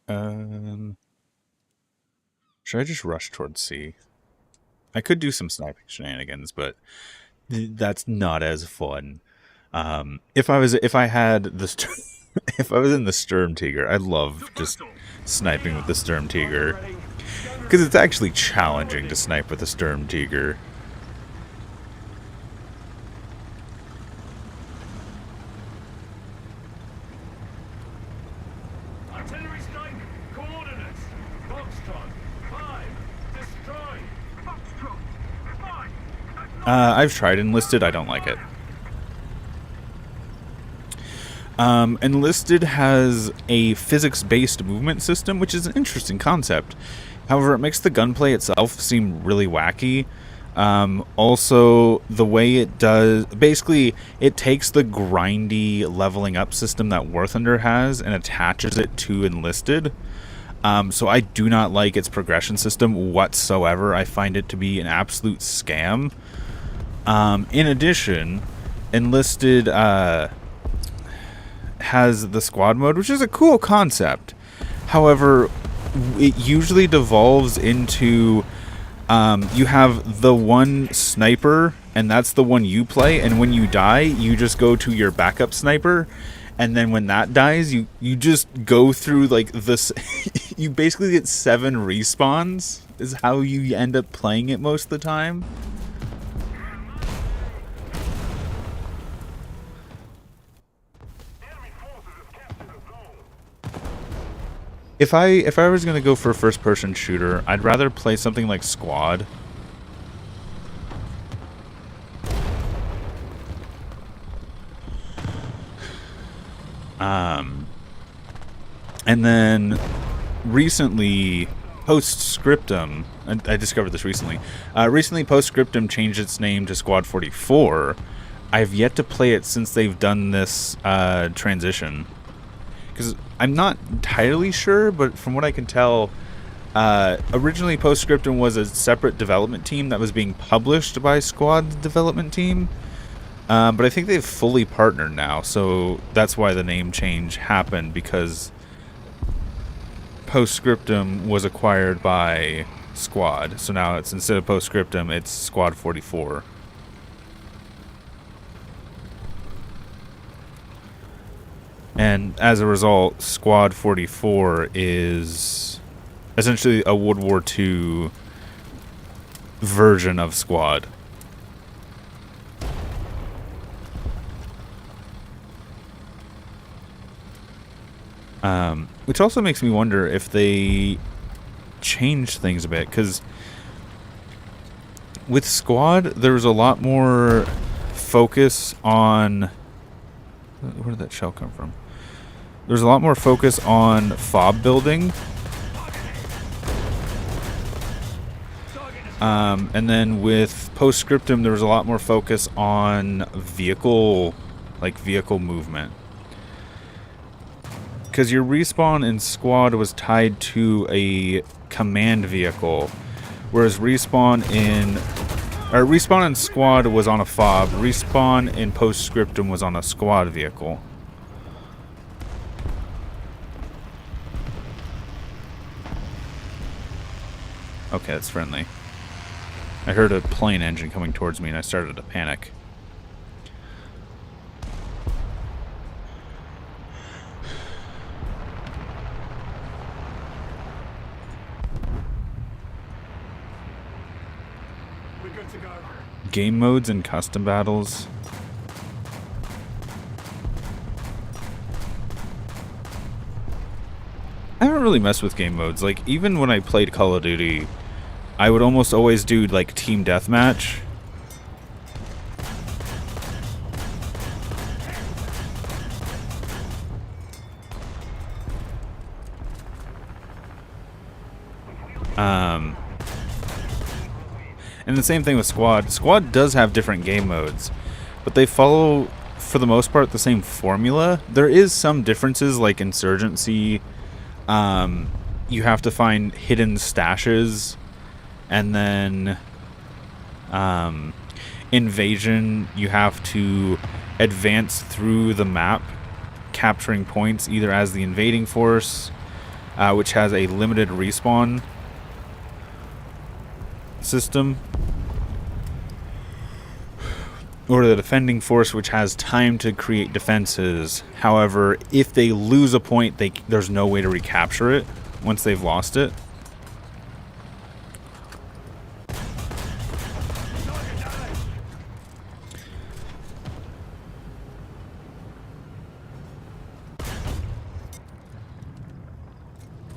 Alright. Should I just rush towards C? I could do some sniping shenanigans, but that's not as fun. If I had the if I was in the Sturm Tiger, I'd love just sniping with the Sturm Tiger, because it's actually challenging to snipe with the Sturm Tiger. Artillery strike. Coordinates. Foxtrot. 5. Destroy. Foxtrot. 5. I've tried Enlisted. I don't like it. Enlisted has a physics-based movement system, which is an interesting concept. However, it makes the gunplay itself seem really wacky. Also, the way it does... Basically, it takes the grindy leveling up system that WarThunder has and attaches it to Enlisted. So I do not like its progression system whatsoever. I find it to be an absolute scam. In addition, Enlisted... has the squad mode, which is a cool concept. However, it usually devolves into you have the one sniper, and that's the one you play, and when you die, you just go to your backup sniper, and then when that dies, you just go through like this. You basically get 7 respawns is how you end up playing it most of the time. If I was gonna go for a first-person shooter, I'd rather play something like Squad. And then recently, Postscriptum. I discovered this recently. Recently, Postscriptum changed its name to Squad 44. I've yet to play it since they've done this transition. Because I'm not entirely sure, but from what I can tell, originally Postscriptum was a separate development team that was being published by Squad's development team. But I think they've fully partnered now, so that's why the name change happened, because Postscriptum was acquired by Squad. So now it's, instead of Postscriptum, it's Squad 44. And as a result, Squad 44 is essentially a World War II version of Squad. Which also makes me wonder if they changed things a bit, because with Squad, there was a lot more focus on... Where did that shell come from? There's a lot more focus on fob building. And then with Postscriptum, there was a lot more focus on vehicle movement. Because your respawn in Squad was tied to a command vehicle, whereas respawn in Squad was on a fob. Respawn in Postscriptum was on a Squad vehicle. Okay, that's friendly. I heard a plane engine coming towards me and I started to panic. Game modes and custom battles. I haven't really messed with game modes. Like, even when I played Call of Duty, I would almost always do, like, team deathmatch. And the same thing with Squad. Squad does have different game modes, but they follow, for the most part, the same formula. There is some differences, like Insurgency. You have to find hidden stashes, and then Invasion, you have to advance through the map, capturing points either as the invading force, which has a limited respawn system, or the defending force, which has time to create defenses. However, if they lose a point, there's no way to recapture it once they've lost it.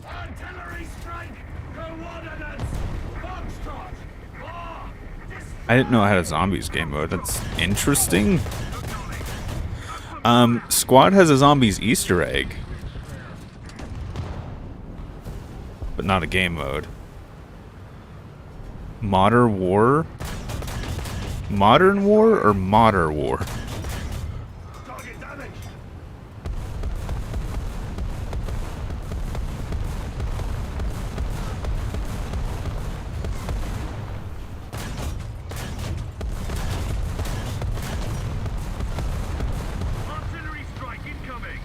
Artillery strike! Coordinates! Foxtrot! Ah! I didn't know I had a zombies game mode. That's interesting. Squad has a zombies Easter egg, but not a game mode. Modern War? Modern War or Modern War? Target damaged! Artillery strike incoming.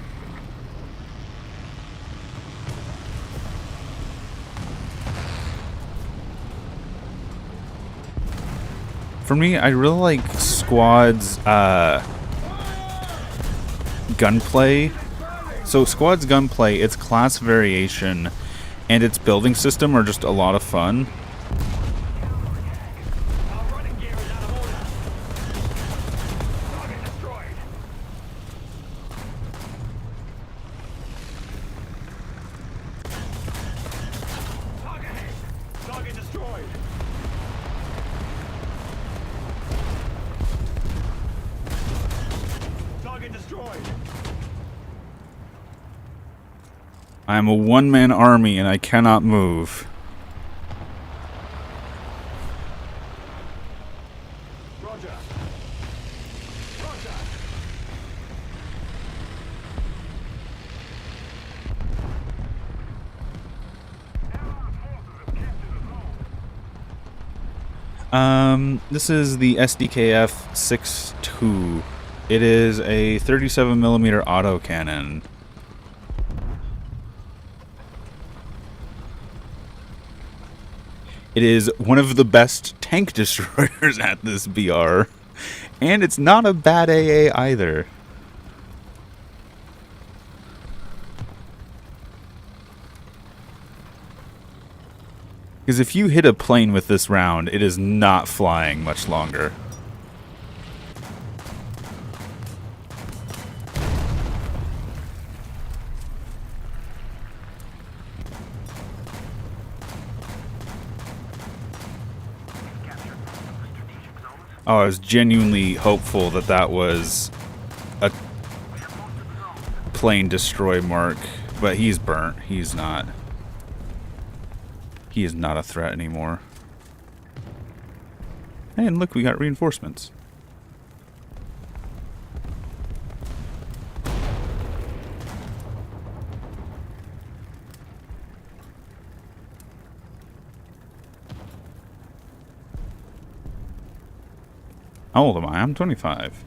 For me, I really like Squad's gunplay. So Squad's gunplay, its class variation, and its building system are just a lot of fun. Our running gear is out of order! Target destroyed! Target hit! Target destroyed! Target destroyed! I am a one-man army and I cannot move. Roger! Roger! This is the SDKF 6.2. It is a 37mm autocannon. It is one of the best tank destroyers at this BR. And it's not a bad AA either. Because if you hit a plane with this round, it is not flying much longer. Oh, I was genuinely hopeful that that was a plane destroy mark, but he's burnt. He's not. He is not a threat anymore. And look, we got reinforcements. How old am I? I'm 25.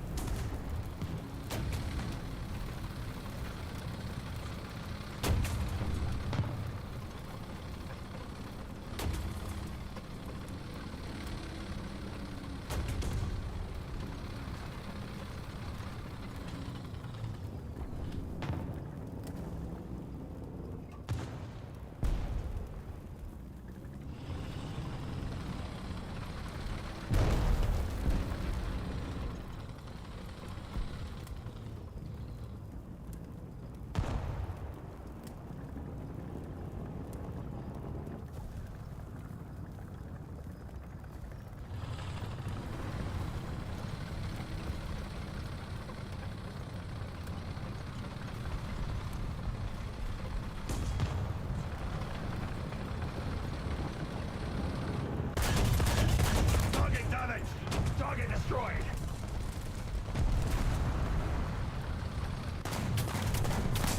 destroyed.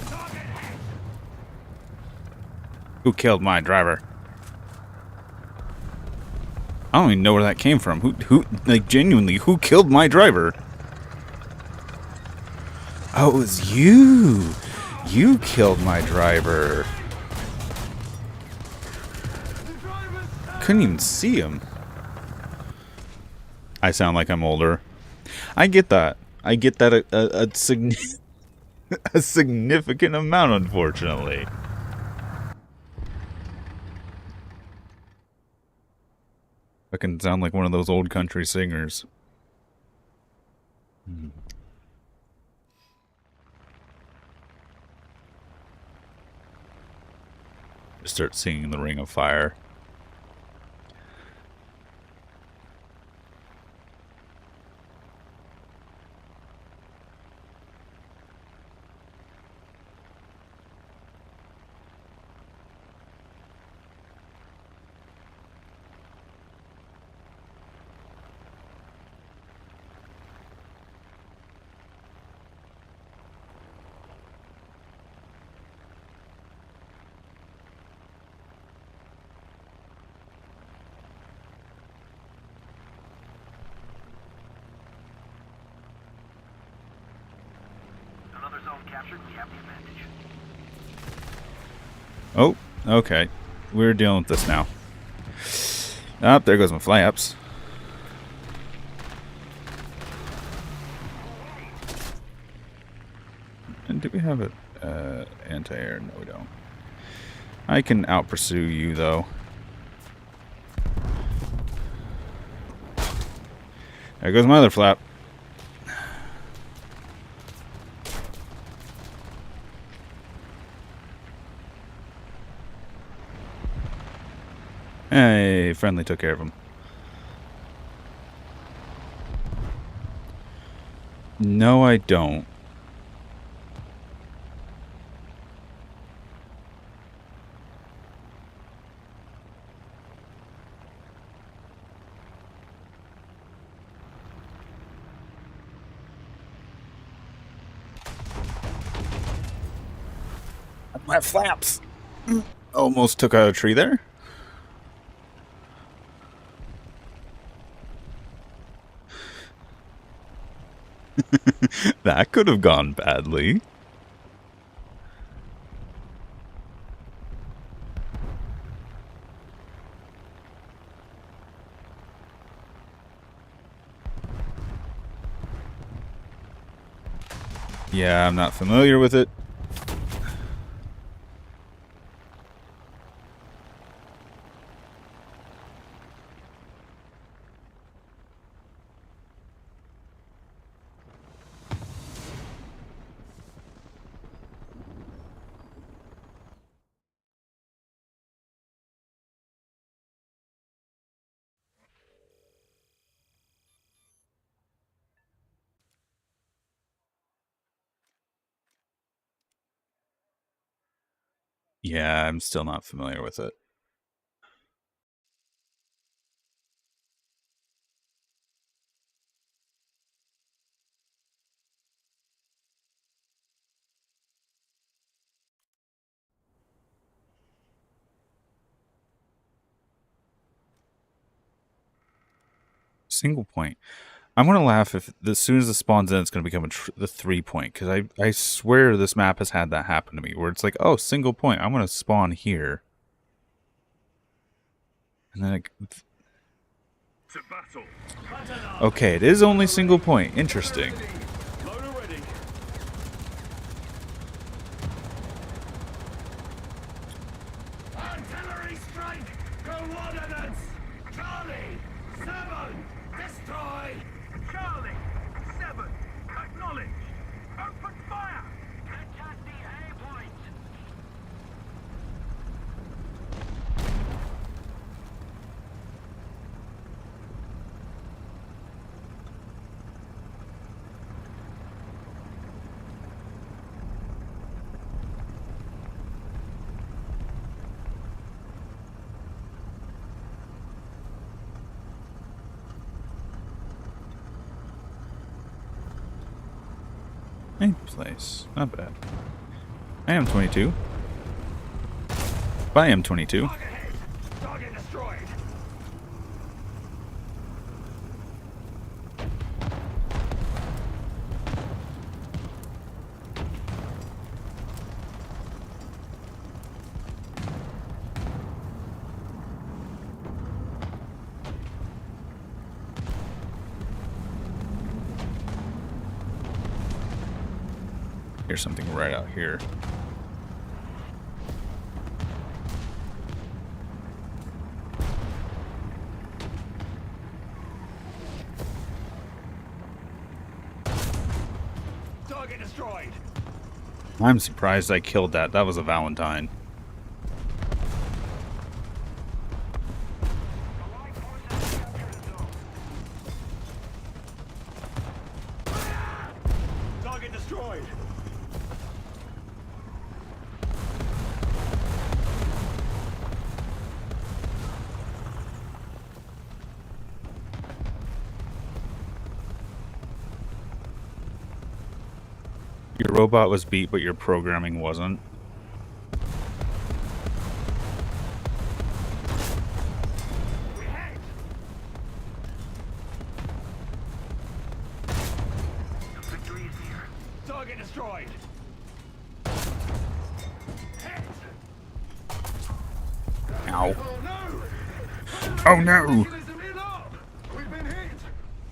Target hit. Who killed my driver? I don't even know where that came from. Who, like, genuinely, who killed my driver? Oh, it was you. You killed my driver. Couldn't even see him. I sound like I'm older. I get that. I get that a significant amount, unfortunately. I can sound like one of those old country singers. Start singing the Ring of Fire. Another zone captured. We have the advantage. Oh, okay. We're dealing with this now. Ah, there goes my flaps. And do we have a anti-air? No, we don't. I can out-pursue you, though. There goes my other flap. Hey, friendly took care of him. No, I don't. My flaps. Almost took out a tree there. That could have gone badly. Yeah, I'm not familiar with it. Yeah, I'm still not familiar with it. Single point. I'm gonna laugh if as soon as it spawns in, it's gonna become the 3-point, because I swear this map has had that happen to me, where it's like, oh, single point. I'm gonna spawn here, and then To battle. okay, it is only single point. Interesting. Loader ready. Artillery strike. Coordinates. Charlie. 7. Destroy. Charlie, 7. Acknowledged. Open fire. Attack the A point. Any place. Not bad. I am 22. But I am 22. Target hit. Target destroyed. Here's something right out here. Target destroyed. I'm surprised I killed that. That was a Valentine. Allied forces have captured a zone. Target destroyed. Your robot was beat, but your programming wasn't. We hit. The victory is near. Target destroyed. Hit. Ow. Oh no! Oh no! Mechanism in up. We've been hit.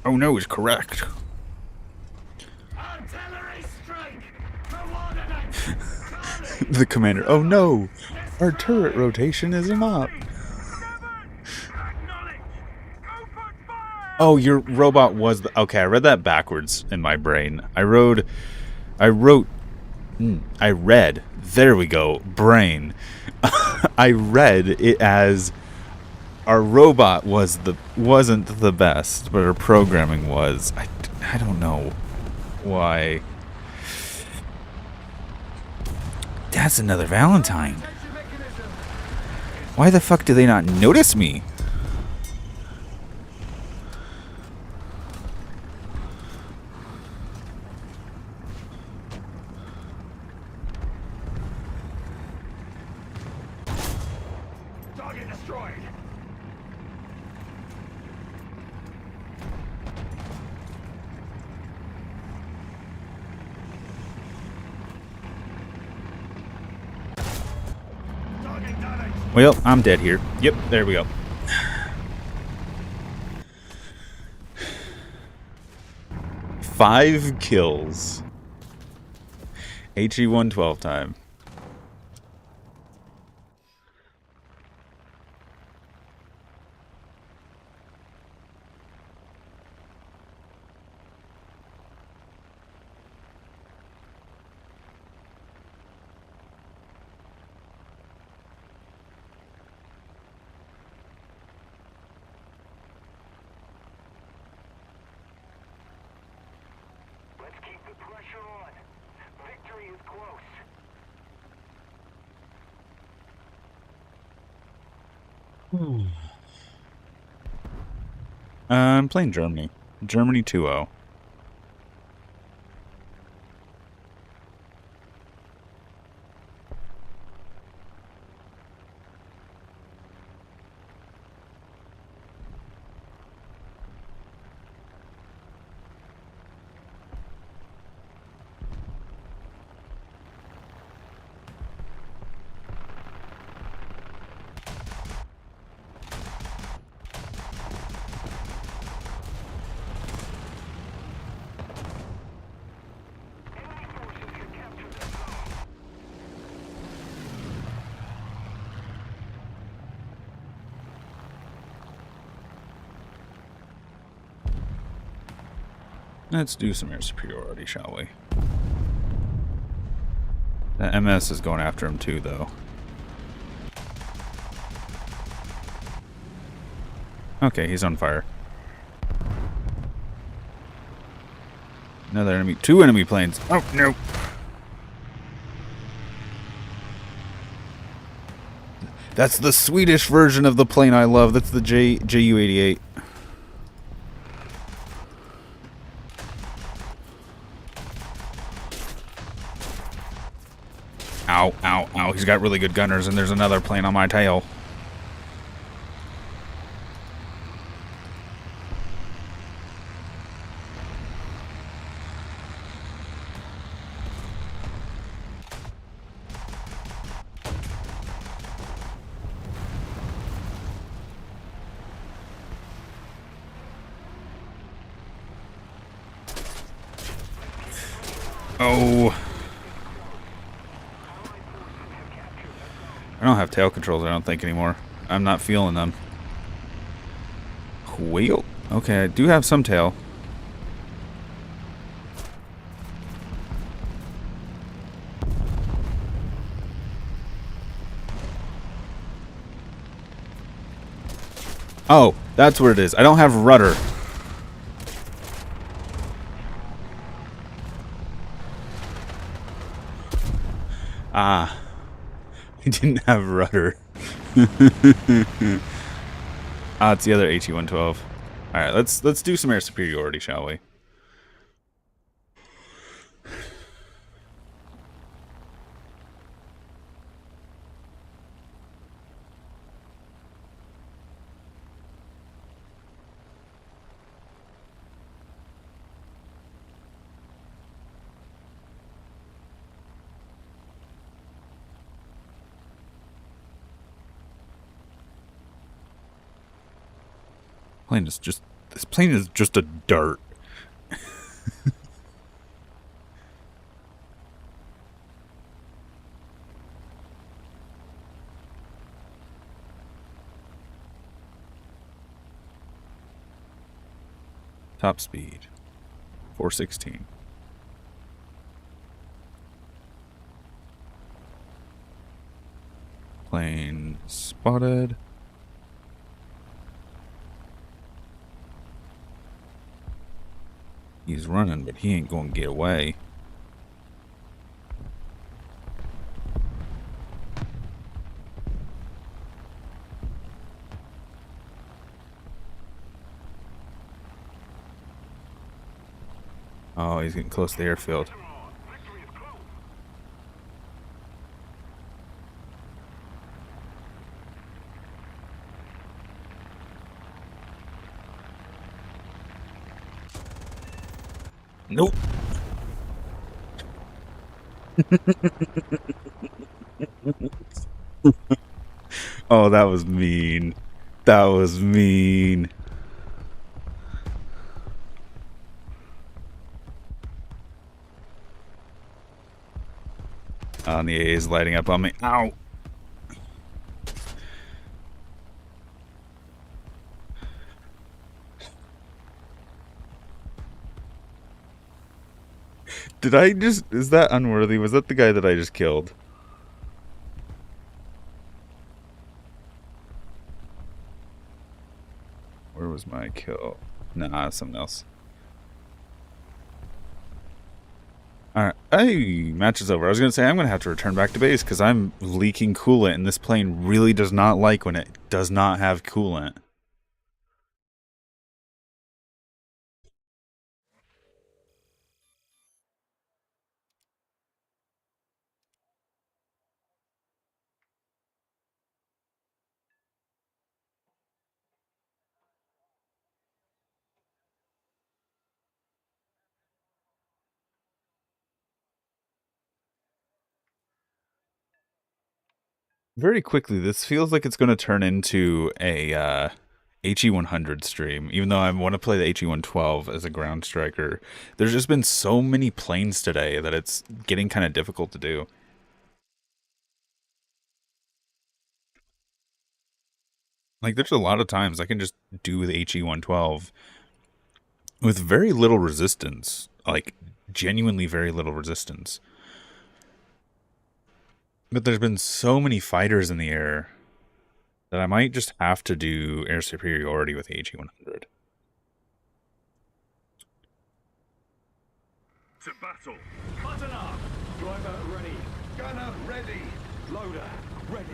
Oh no is correct. Artillery strike. Coordinate. The commander. Oh no! Our turret rotation isn't up. Acknowledge. Go for fire. Oh, your robot was the... Okay, I read that backwards in my brain. I read... There we go. Brain. I read it as our robot wasn't the best, but our programming was. I don't know why. That's another Valentine. Why the fuck do they not notice me? Target destroyed. Target damage. Well, I'm dead here. Yep, there we go. Five kills. HE112 time. Let's keep the pressure on. Victory is close. I'm playing Germany. Germany 2-0. Enemy forces have captured the zone. Let's do some air superiority, shall we? The MS is going after him too, though. Okay, he's on fire. Another enemy. Two enemy planes. Oh, no. That's the Swedish version of the plane I love. That's the Ju-88. Ow, ow, ow. He's got really good gunners, and there's another plane on my tail. Oh. I don't have tail controls, I don't think, anymore. I'm not feeling them. Wheel? Okay, I do have some tail. Oh, that's what it is. I don't have rudder. Ah. I didn't have rudder. Ah, it's the other AT-112. Alright, let's do some air superiority, shall we? This plane is just a dart. Top speed 416. Plane spotted. He's running, but he ain't gonna get away. Oh, he's getting close to the airfield. Nope. Oh, that was mean. That was mean. Oh, and the AA is lighting up on me. Ow. Did I just... Is that unworthy? Was that the guy that I just killed? Where was my kill? Nah, something else. Alright. Hey, match is over. I was going to say I'm going to have to return back to base because I'm leaking coolant and this plane really does not like when it does not have coolant. Very quickly, this feels like it's going to turn into a HE-100 stream, even though I want to play the HE-112 as a ground striker. There's just been so many planes today that it's getting kind of difficult to do. Like, there's a lot of times I can just do the HE-112 with very little resistance. Like, genuinely very little resistance. But there's been so many fighters in the air that I might just have to do air superiority with HE-100. To battle. Button up. Driver ready. Gunner ready. Loader ready.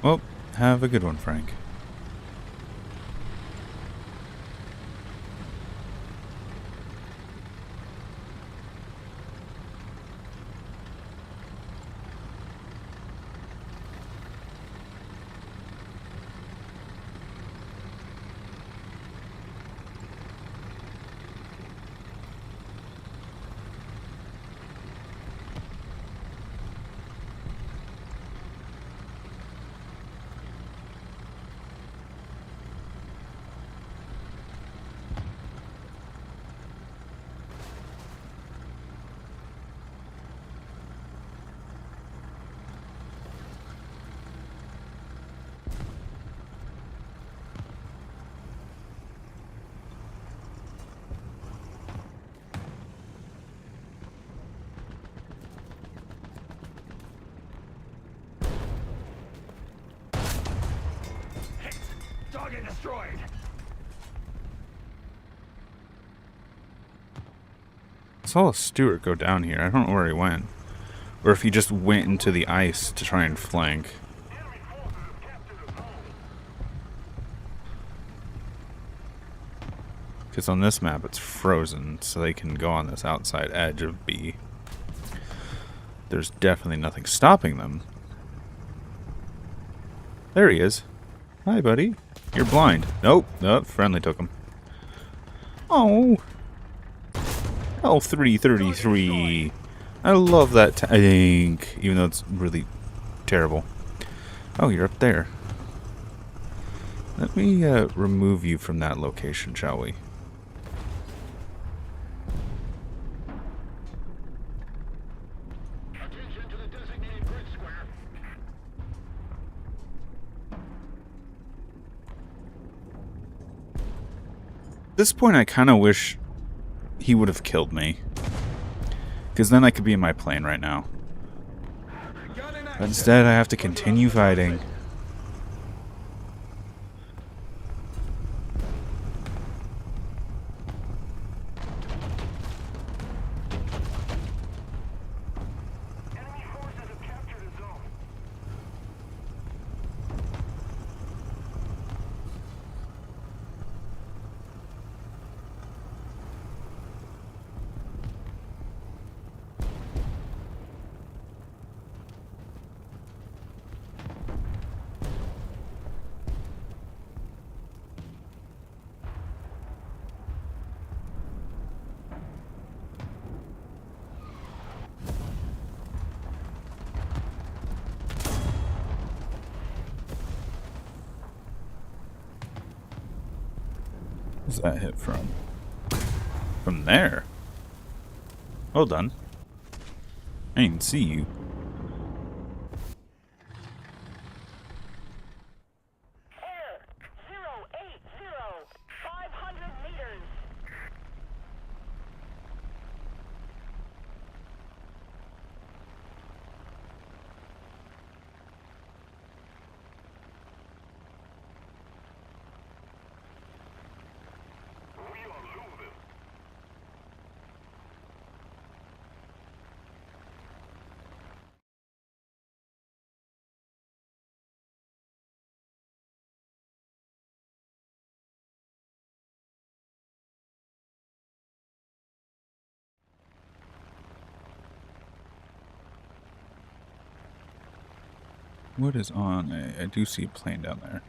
Well, have a good one, Frank. destroyed. I saw Stuart go down here. I don't know where he went. Or if he just went into the ice to try and flank. Enemy forces have captured the zone. Because on this map it's frozen, so they can go on this outside edge of B. There's definitely nothing stopping them. There he is. Hi, buddy. You're blind. Nope. Nope. Friendly took him. Oh. L333. I love that tank, even though it's really terrible. Oh, you're up there. Let me remove you from that location, shall we? Attention to the designated grid square. At this point, I kind of wish he would have killed me. Because then I could be in my plane right now. Gun in But action. instead, I have to continue fighting. Enemy forces have captured the zone. Where's that hit from? From there? Well done. I didn't see you. Air 080, 500 meters. We are losing. What is on? I do see a plane down there.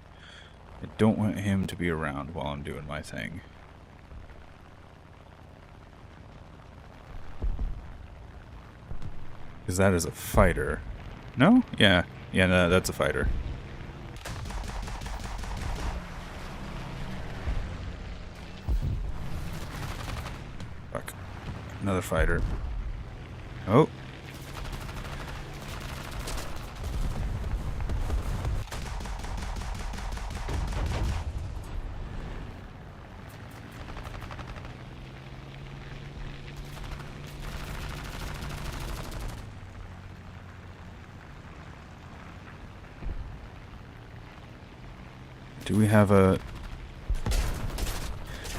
I don't want him to be around while I'm doing my thing. Because that is a fighter. No? Yeah. Yeah, no, that's a fighter. Fuck. Another fighter. Oh. Do we have a...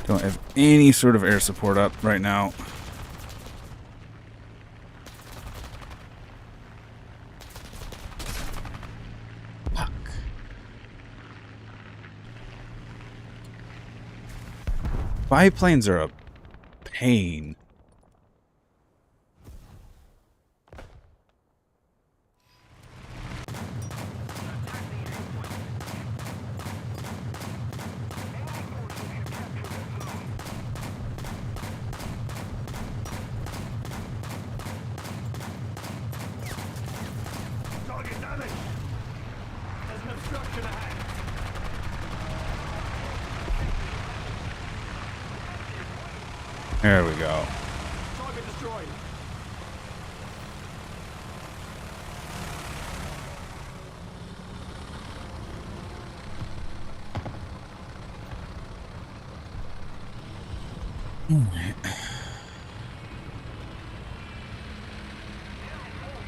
Don't have any sort of air support up right now. Fuck. Biplanes are a pain. Target damage. There's an obstruction ahead. There we go. Target destroyed.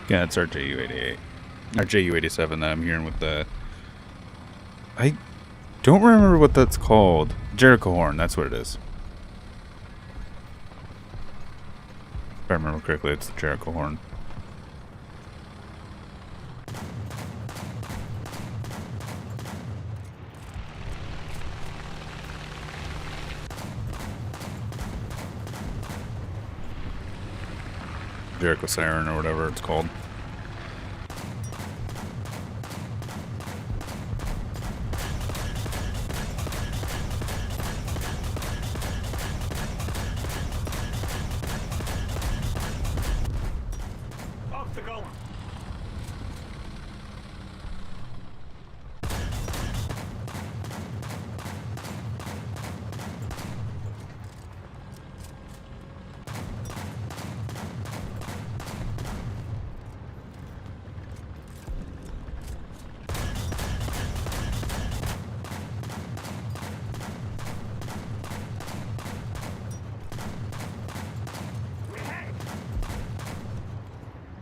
Yeah, it's our JU-88. Our JU-87 that I'm hearing with the... don't remember what that's called. Jericho horn, that's what it is. If I remember correctly, it's the Jericho horn. Jericho siren or whatever it's called. Obstacle.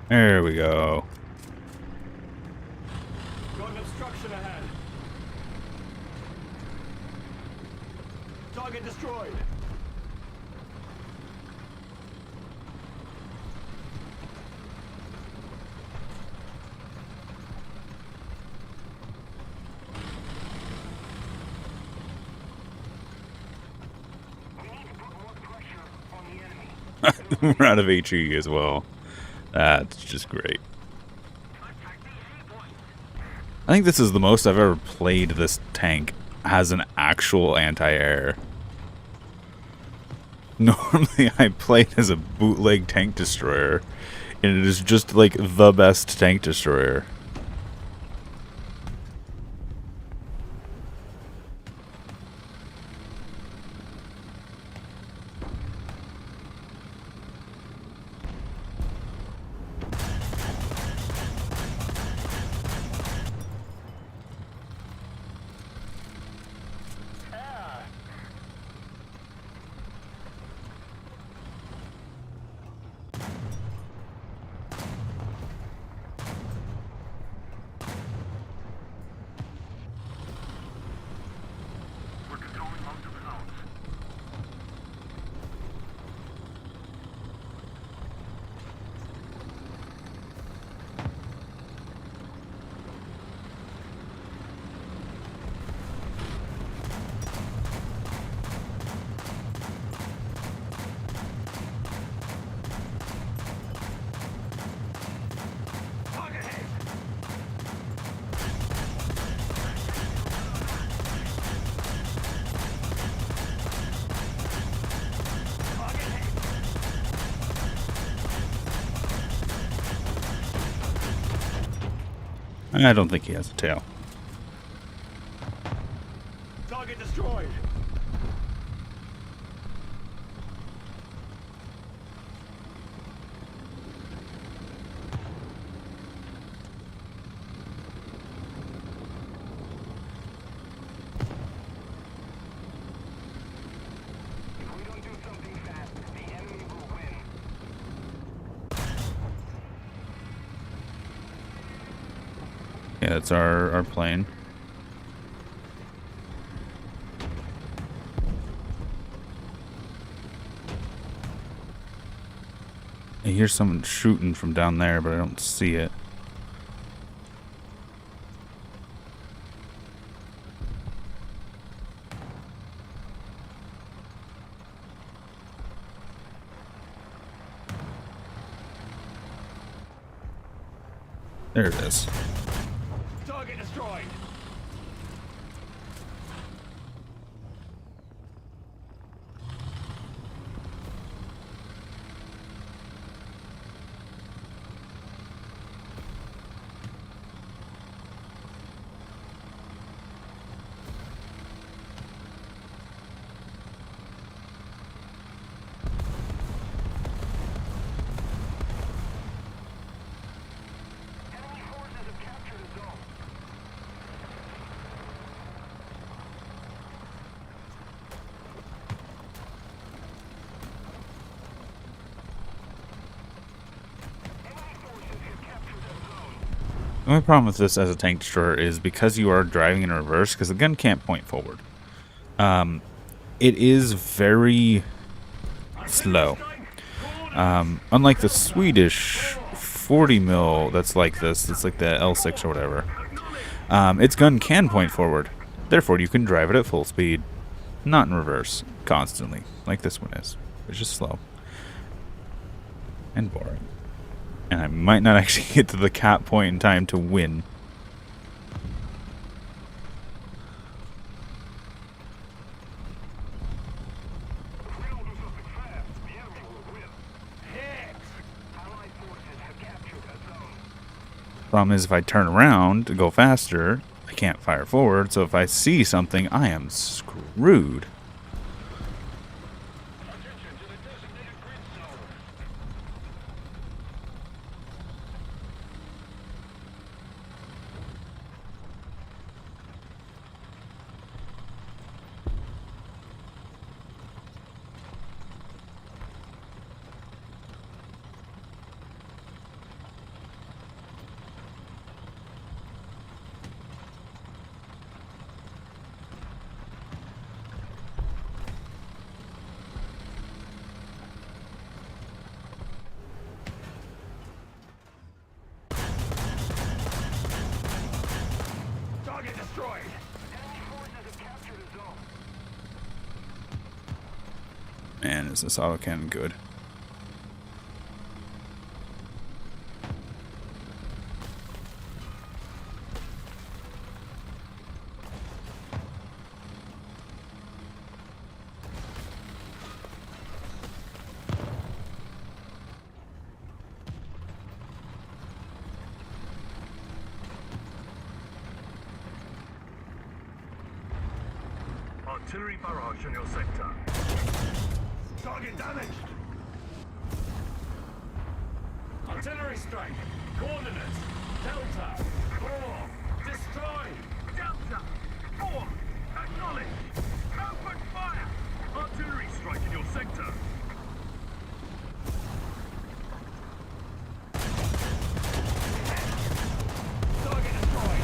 There we go. Got an obstruction ahead. Target destroyed. We need to put more pressure on the enemy. We're out of HE as well. That's just great. Contact DC points. I think this is the most I've ever played this tank as an actual anti-air. Normally I play it as a bootleg tank destroyer, and it is just like the best tank destroyer. We're controlling most of the zones. Target hit. Target hit. I don't think he has a tail. Target destroyed. If we don't do something fast, the enemy will win. Yeah, that's our plane. I hear someone shooting from down there, but I don't see it. There it is. Target destroyed. Enemy forces have captured a zone. only problem with this as a tank destroyer is because you are driving in reverse, because the gun can't point forward. It is very slow. Unlike the Swedish 40 mil that's like this, it's like the L6 or whatever. Its gun can point forward. Therefore, you can drive it at full speed, not in reverse, constantly, like this one is. It's just slow. And boring. And I might not actually get to the cap point in time to win. If we don't do something fast, the enemy will win. Hit! Allied forces have captured a zone. Problem is, if I turn around to go faster, I can't fire forward, so if I see something, I am screwed. Attention to the designated grid zone. Target destroyed! Enemy forces have captured a zone. Man, is this autocannon good. Artillery barrage in your sector. Target damaged! Artillery strike! Coordinates! Delta! 4! Destroy! Delta! 4! Acknowledge! Open fire! Artillery strike in your sector! Target destroyed!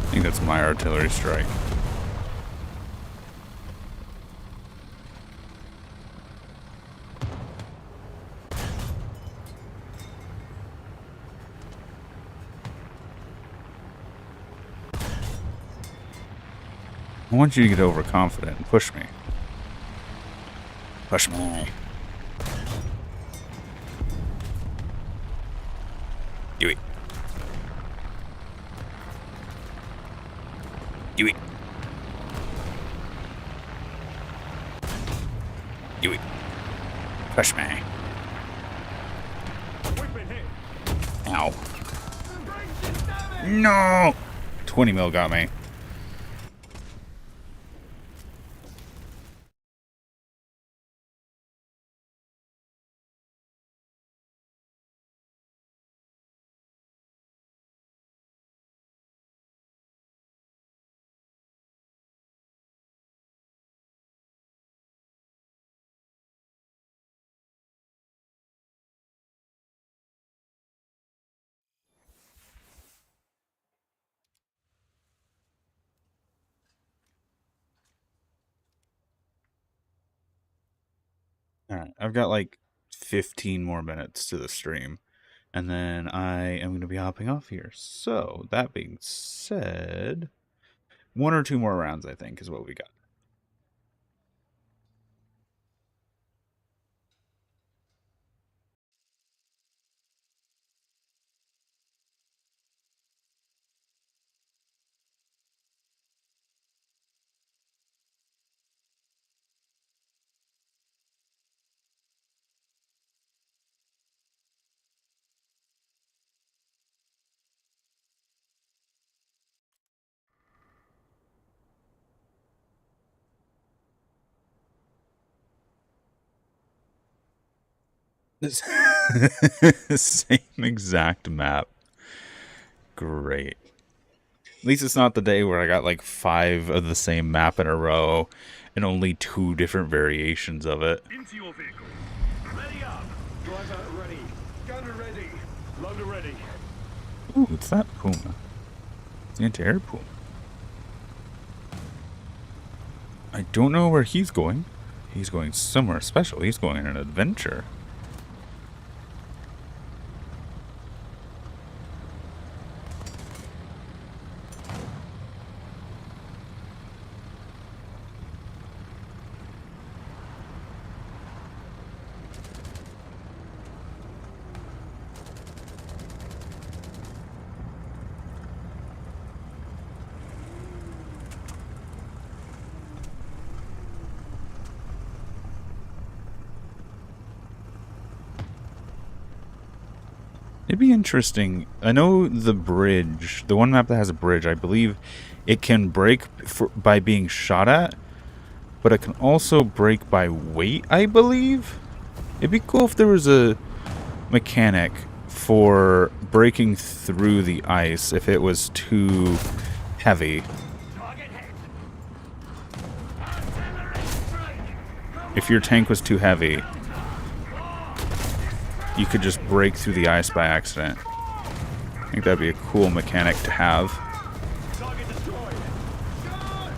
I think that's my artillery strike. I want you to get overconfident and push me. Push me. Do it. Do it. Do it. Push me. We've been hit! Ow. No! 20 mil got me. Alright, I've got like 15 more minutes to the stream. And then I am going to be hopping off here. So, that being said, one or two more rounds, I think, is what we got. Same exact map. Great. At least it's not the day where I got like 5 of the same map in a row and only 2 different variations of it. Into your vehicle. Ready up. Driver ready. Gunner ready. Loader ready. Ooh, it's that Puma. It's the anti-air Puma. I don't know where he's going. He's going somewhere special. He's going on an adventure. It'd be interesting. I know the bridge, the one map that has a bridge, I believe it can break by being shot at, but it can also break by weight, I believe. It'd be cool if there was a mechanic for breaking through the ice if it was too heavy. If your tank was too heavy, you could just break through the ice by accident. I think that'd be a cool mechanic to have. Target destroyed. Gun!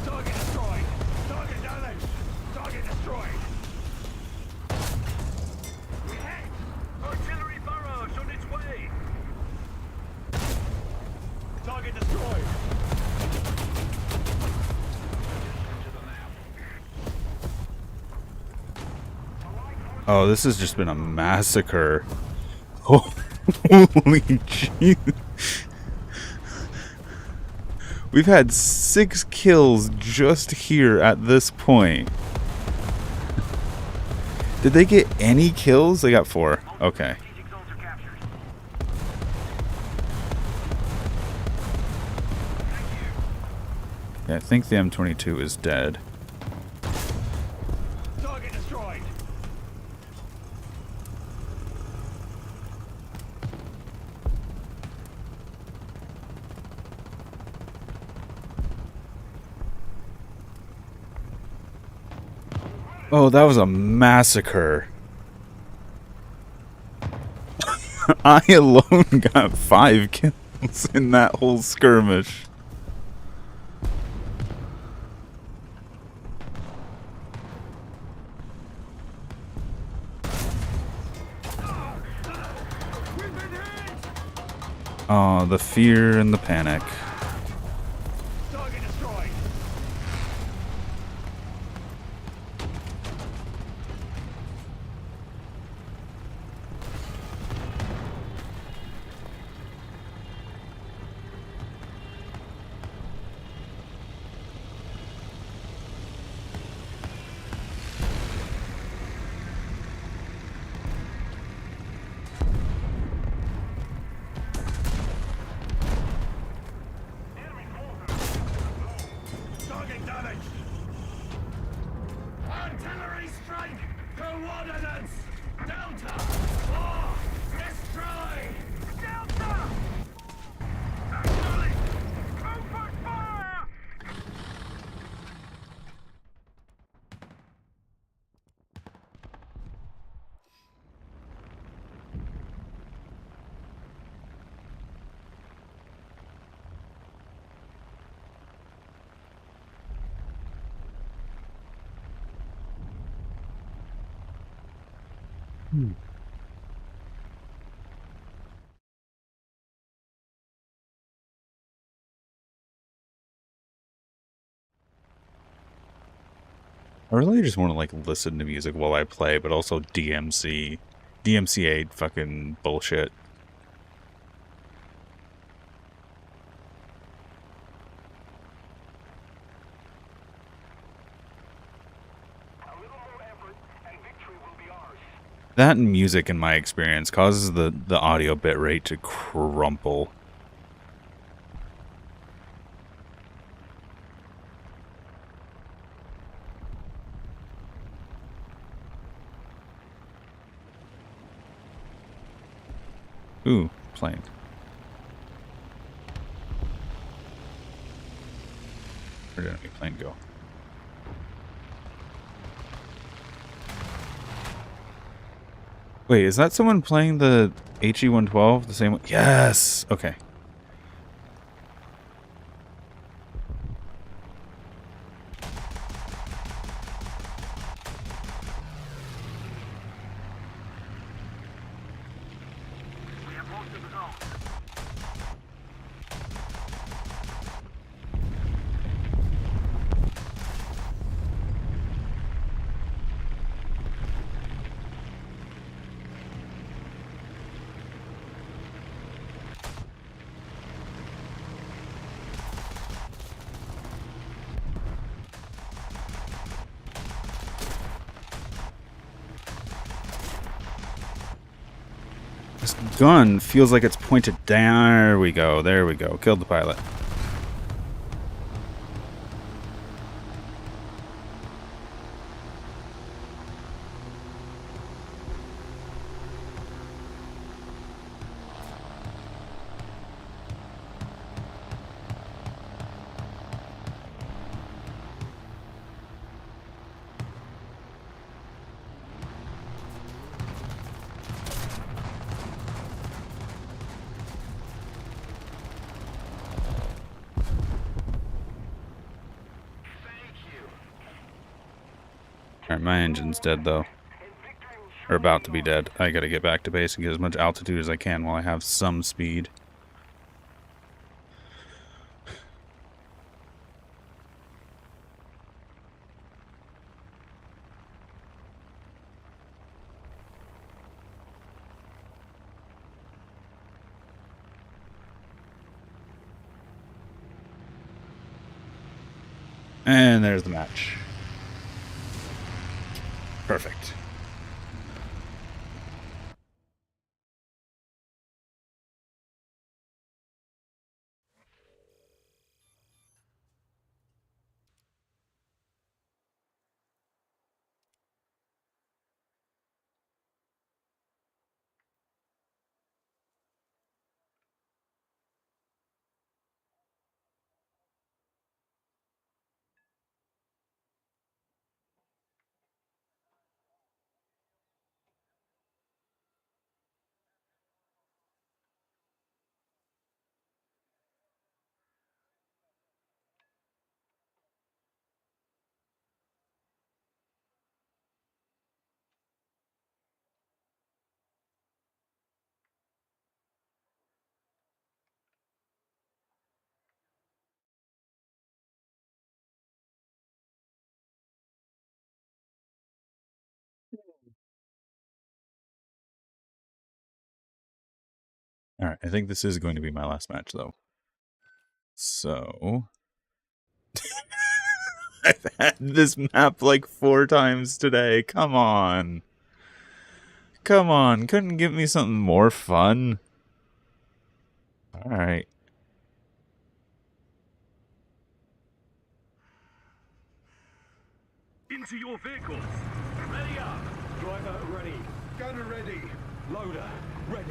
Target destroyed. Target damaged. Target destroyed. We hit. Artillery barrage on its way. Target destroyed. Oh, this has just been a massacre. Holy jeez. We've had 6 kills just here at this point. Did they get any kills? They got 4. Okay. Strategic zones are captured. Yeah, I think the M22 is dead. Target destroyed. Oh, that was a massacre. I alone got 5 kills in that whole skirmish. We've been hit. Oh, the fear and the panic. Target destroyed. Target damaged. Artillery strike. Coordinates. Delta. 4. Destroy. Delta. Acknowledge. Open fire. I really just want to like listen to music while I play, but also DMCA fucking bullshit. A little more effort, and victory will be ours. That and music, in my experience, causes the audio bitrate to crumple. Ooh, plane. Where did enemy plane go? Wait, is that someone playing the HE-112? The same one? Yes! Okay. We have most of the zone. This gun feels like it's pointed down. There we go. There we go. Killed the pilot. Alright, my engine's dead though. Or about to be dead. I gotta get back to base and get as much altitude as I can while I have some speed. And there's the match. Perfect. Alright, I think this is going to be my last match though. So I've had this map like 4 times today. Come on. Come on. Couldn't give me something more fun? Alright. Into your vehicles. Ready up. Driver ready. Gunner ready. Loader ready.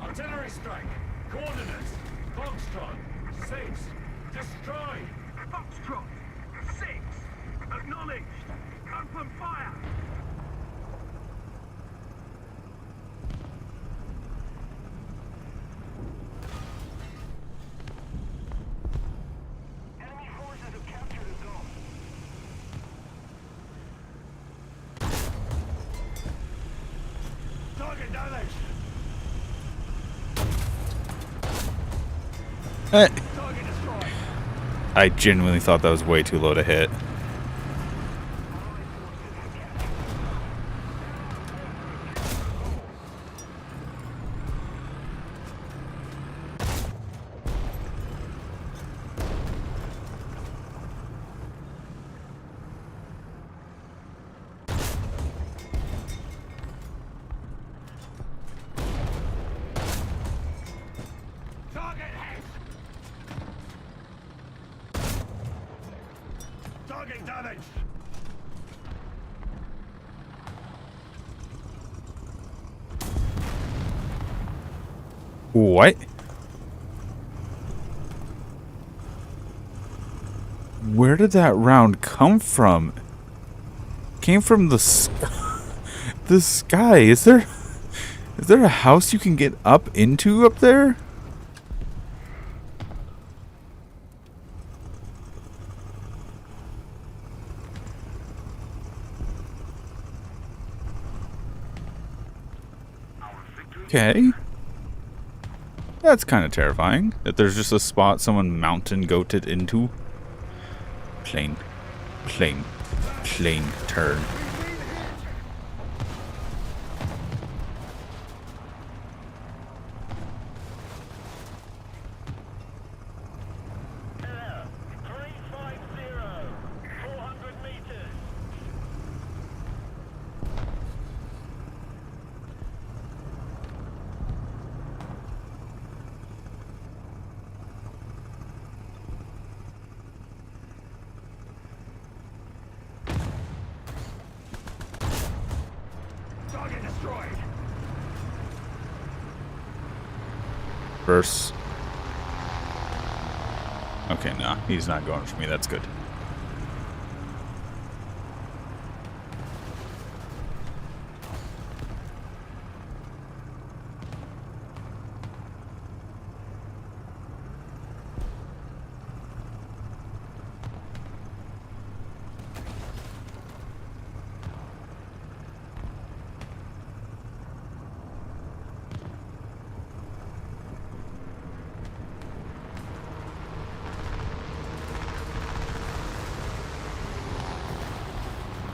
Artillery strike. Coordinates. Foxtrot. 6. Destroy. Foxtrot 6. Acknowledged. Open fire. Enemy forces have captured a zone. Target damage. Target destroyed. I genuinely thought that was way too low to hit. Target damaged. What? Where did that round come from? Came from the the sky. Is there a house you can get up into up there? Okay. That's kind of terrifying. That there's just a spot someone mountain goated into. Plane. Turn. Air 350, 400 meters. Target destroyed. Verse. Okay, nah, he's not going for me. That's good.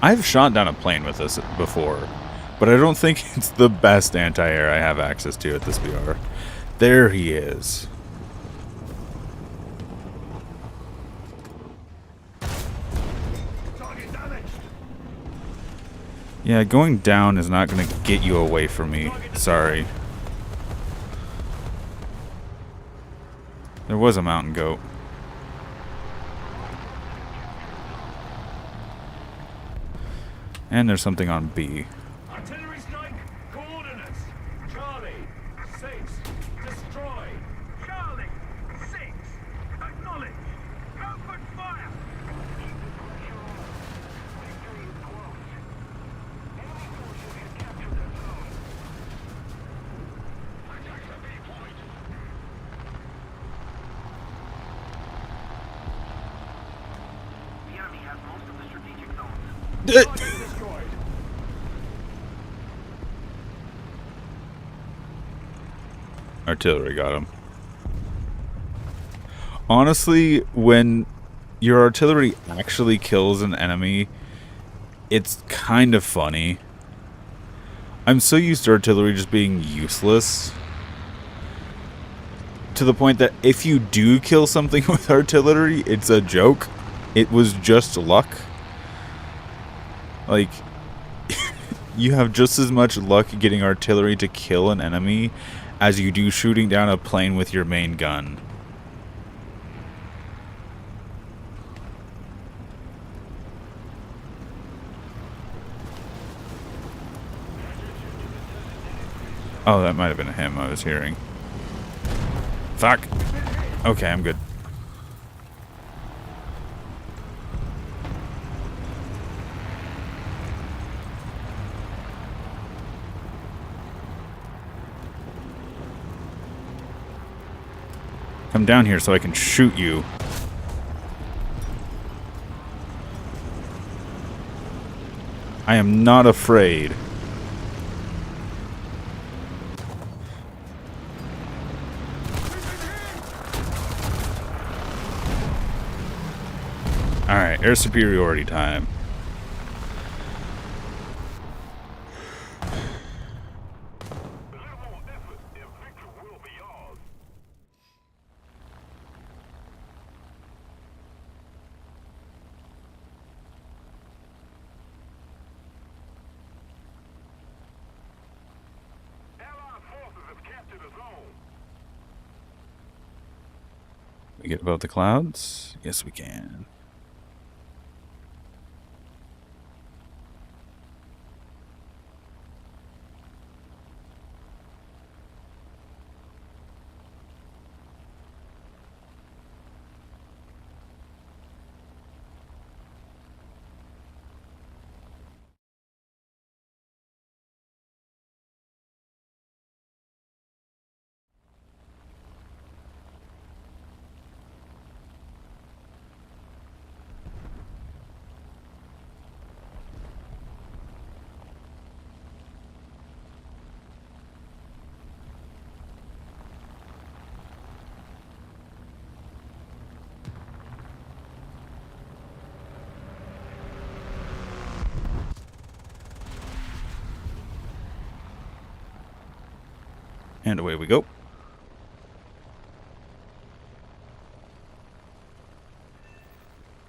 I've shot down a plane with this before, but I don't think it's the best anti-air I have access to at this VR. There he is. Target damaged. Yeah, going down is not going to get you away from me. Sorry. There was a mountain goat. And there's something on B. Artillery strike. Coordinates. Charlie 6. Destroy. Charlie 6. Acknowledge. Open fire. Keep the pressure on. Victory is close. Enemy forces have captured that zone. Attack the B point. The enemy has most of the strategic zones. Target destroyed. Artillery got him. Honestly, when your artillery actually kills an enemy, it's kind of funny. I'm so used to artillery just being useless, to the point that if you do kill something with artillery, it's a joke. It was just luck. Like, you have just as much luck getting artillery to kill an enemy as you do shooting down a plane with your main gun. Oh, that might have been him I was hearing. Fuck. Okay, I'm good. Come down here so I can shoot you. I am not afraid. Alright, air superiority time. A little more effort and victory will be ours. Allied forces have captured a zone. We get above the clouds? Yes, we can. And away we go.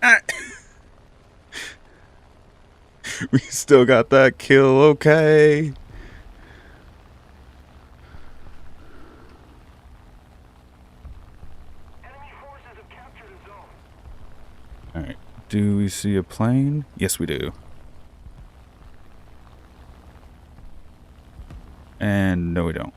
Ah. We still got that kill, okay. Enemy forces have captured a zone. Alright, do we see a plane? Yes, we do. And no, we don't.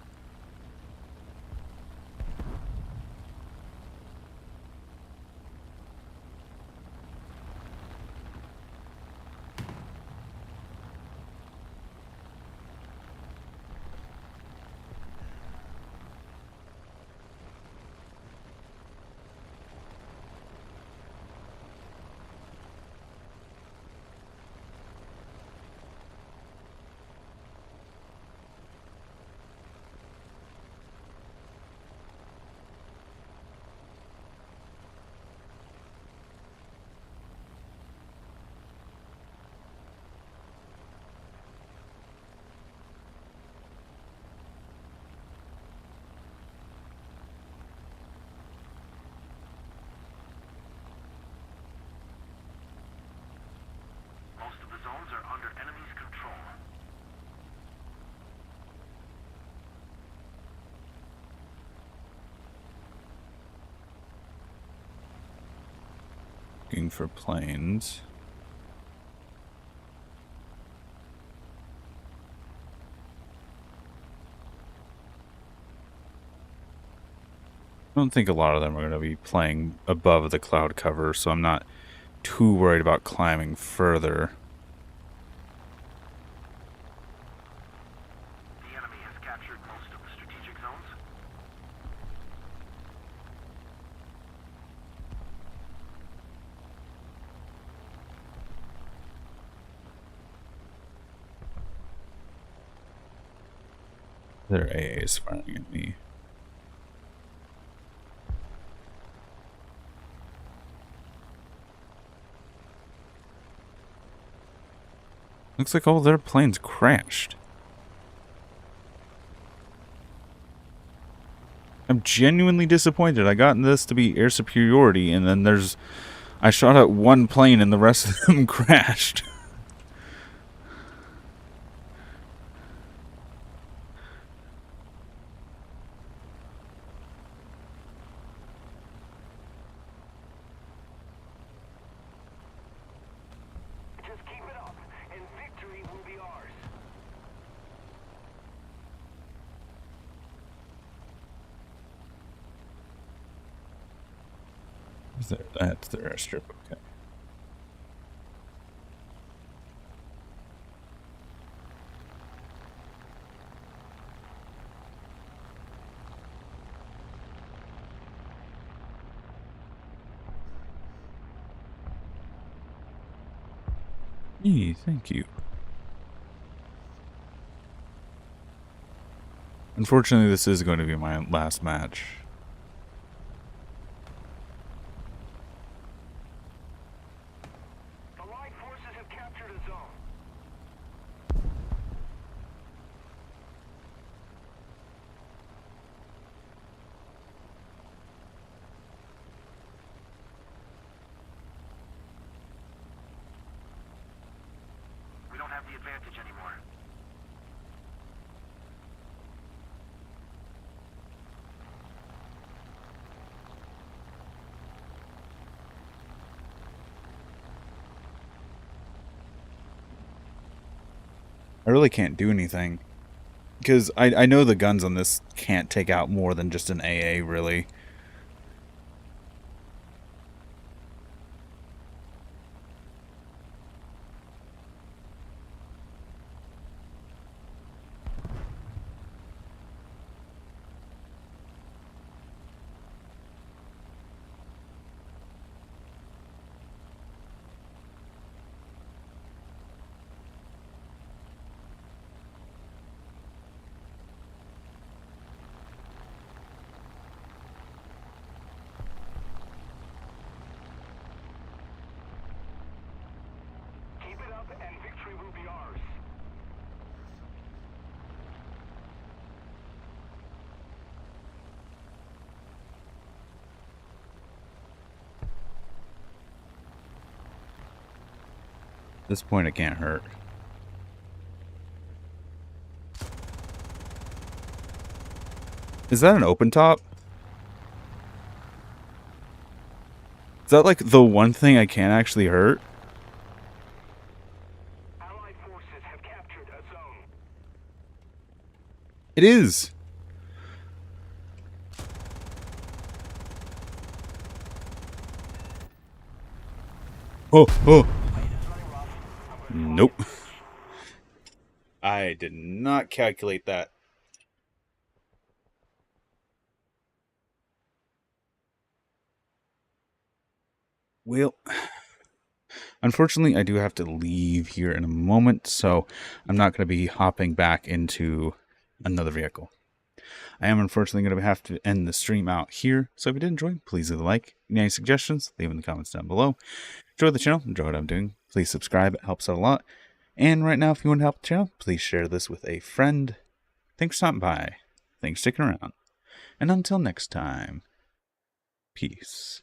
Most of the zones are under enemy's control. Looking for planes. I don't think a lot of them are going to be playing above the cloud cover, so I'm not too worried about climbing further. The enemy has captured most of the strategic zones. Their AA is firing at me. Looks like all their planes crashed. I'm genuinely disappointed. I got this to be air superiority, and then I shot at one plane and the rest of them crashed. Just keep it up, and victory will be ours. That's their airstrip, okay. Thank you. Unfortunately, this is going to be my last match. Allied forces have captured a zone. We don't have the advantage anymore. I really can't do anything. Because I know the guns on this can't take out more than just an AA, really. Keep it up, and victory will be ours. this point, it can't hurt. Is that an open top? Is that like the one thing I can't actually hurt? Allied forces have captured a zone. It is. Oh, oh. Nope. I did not calculate that. Well, unfortunately, I do have to leave here in a moment, so I'm not going to be hopping back into another vehicle. I am unfortunately going to have to end the stream out here, so if you did enjoy, please leave a like. Any suggestions, leave in the comments down below. Enjoy the channel, enjoy what I'm doing, please subscribe, it helps out a lot. And right now, if you want to help the channel, please share this with a friend. Thanks for stopping by, thanks for sticking around, and until next time, peace.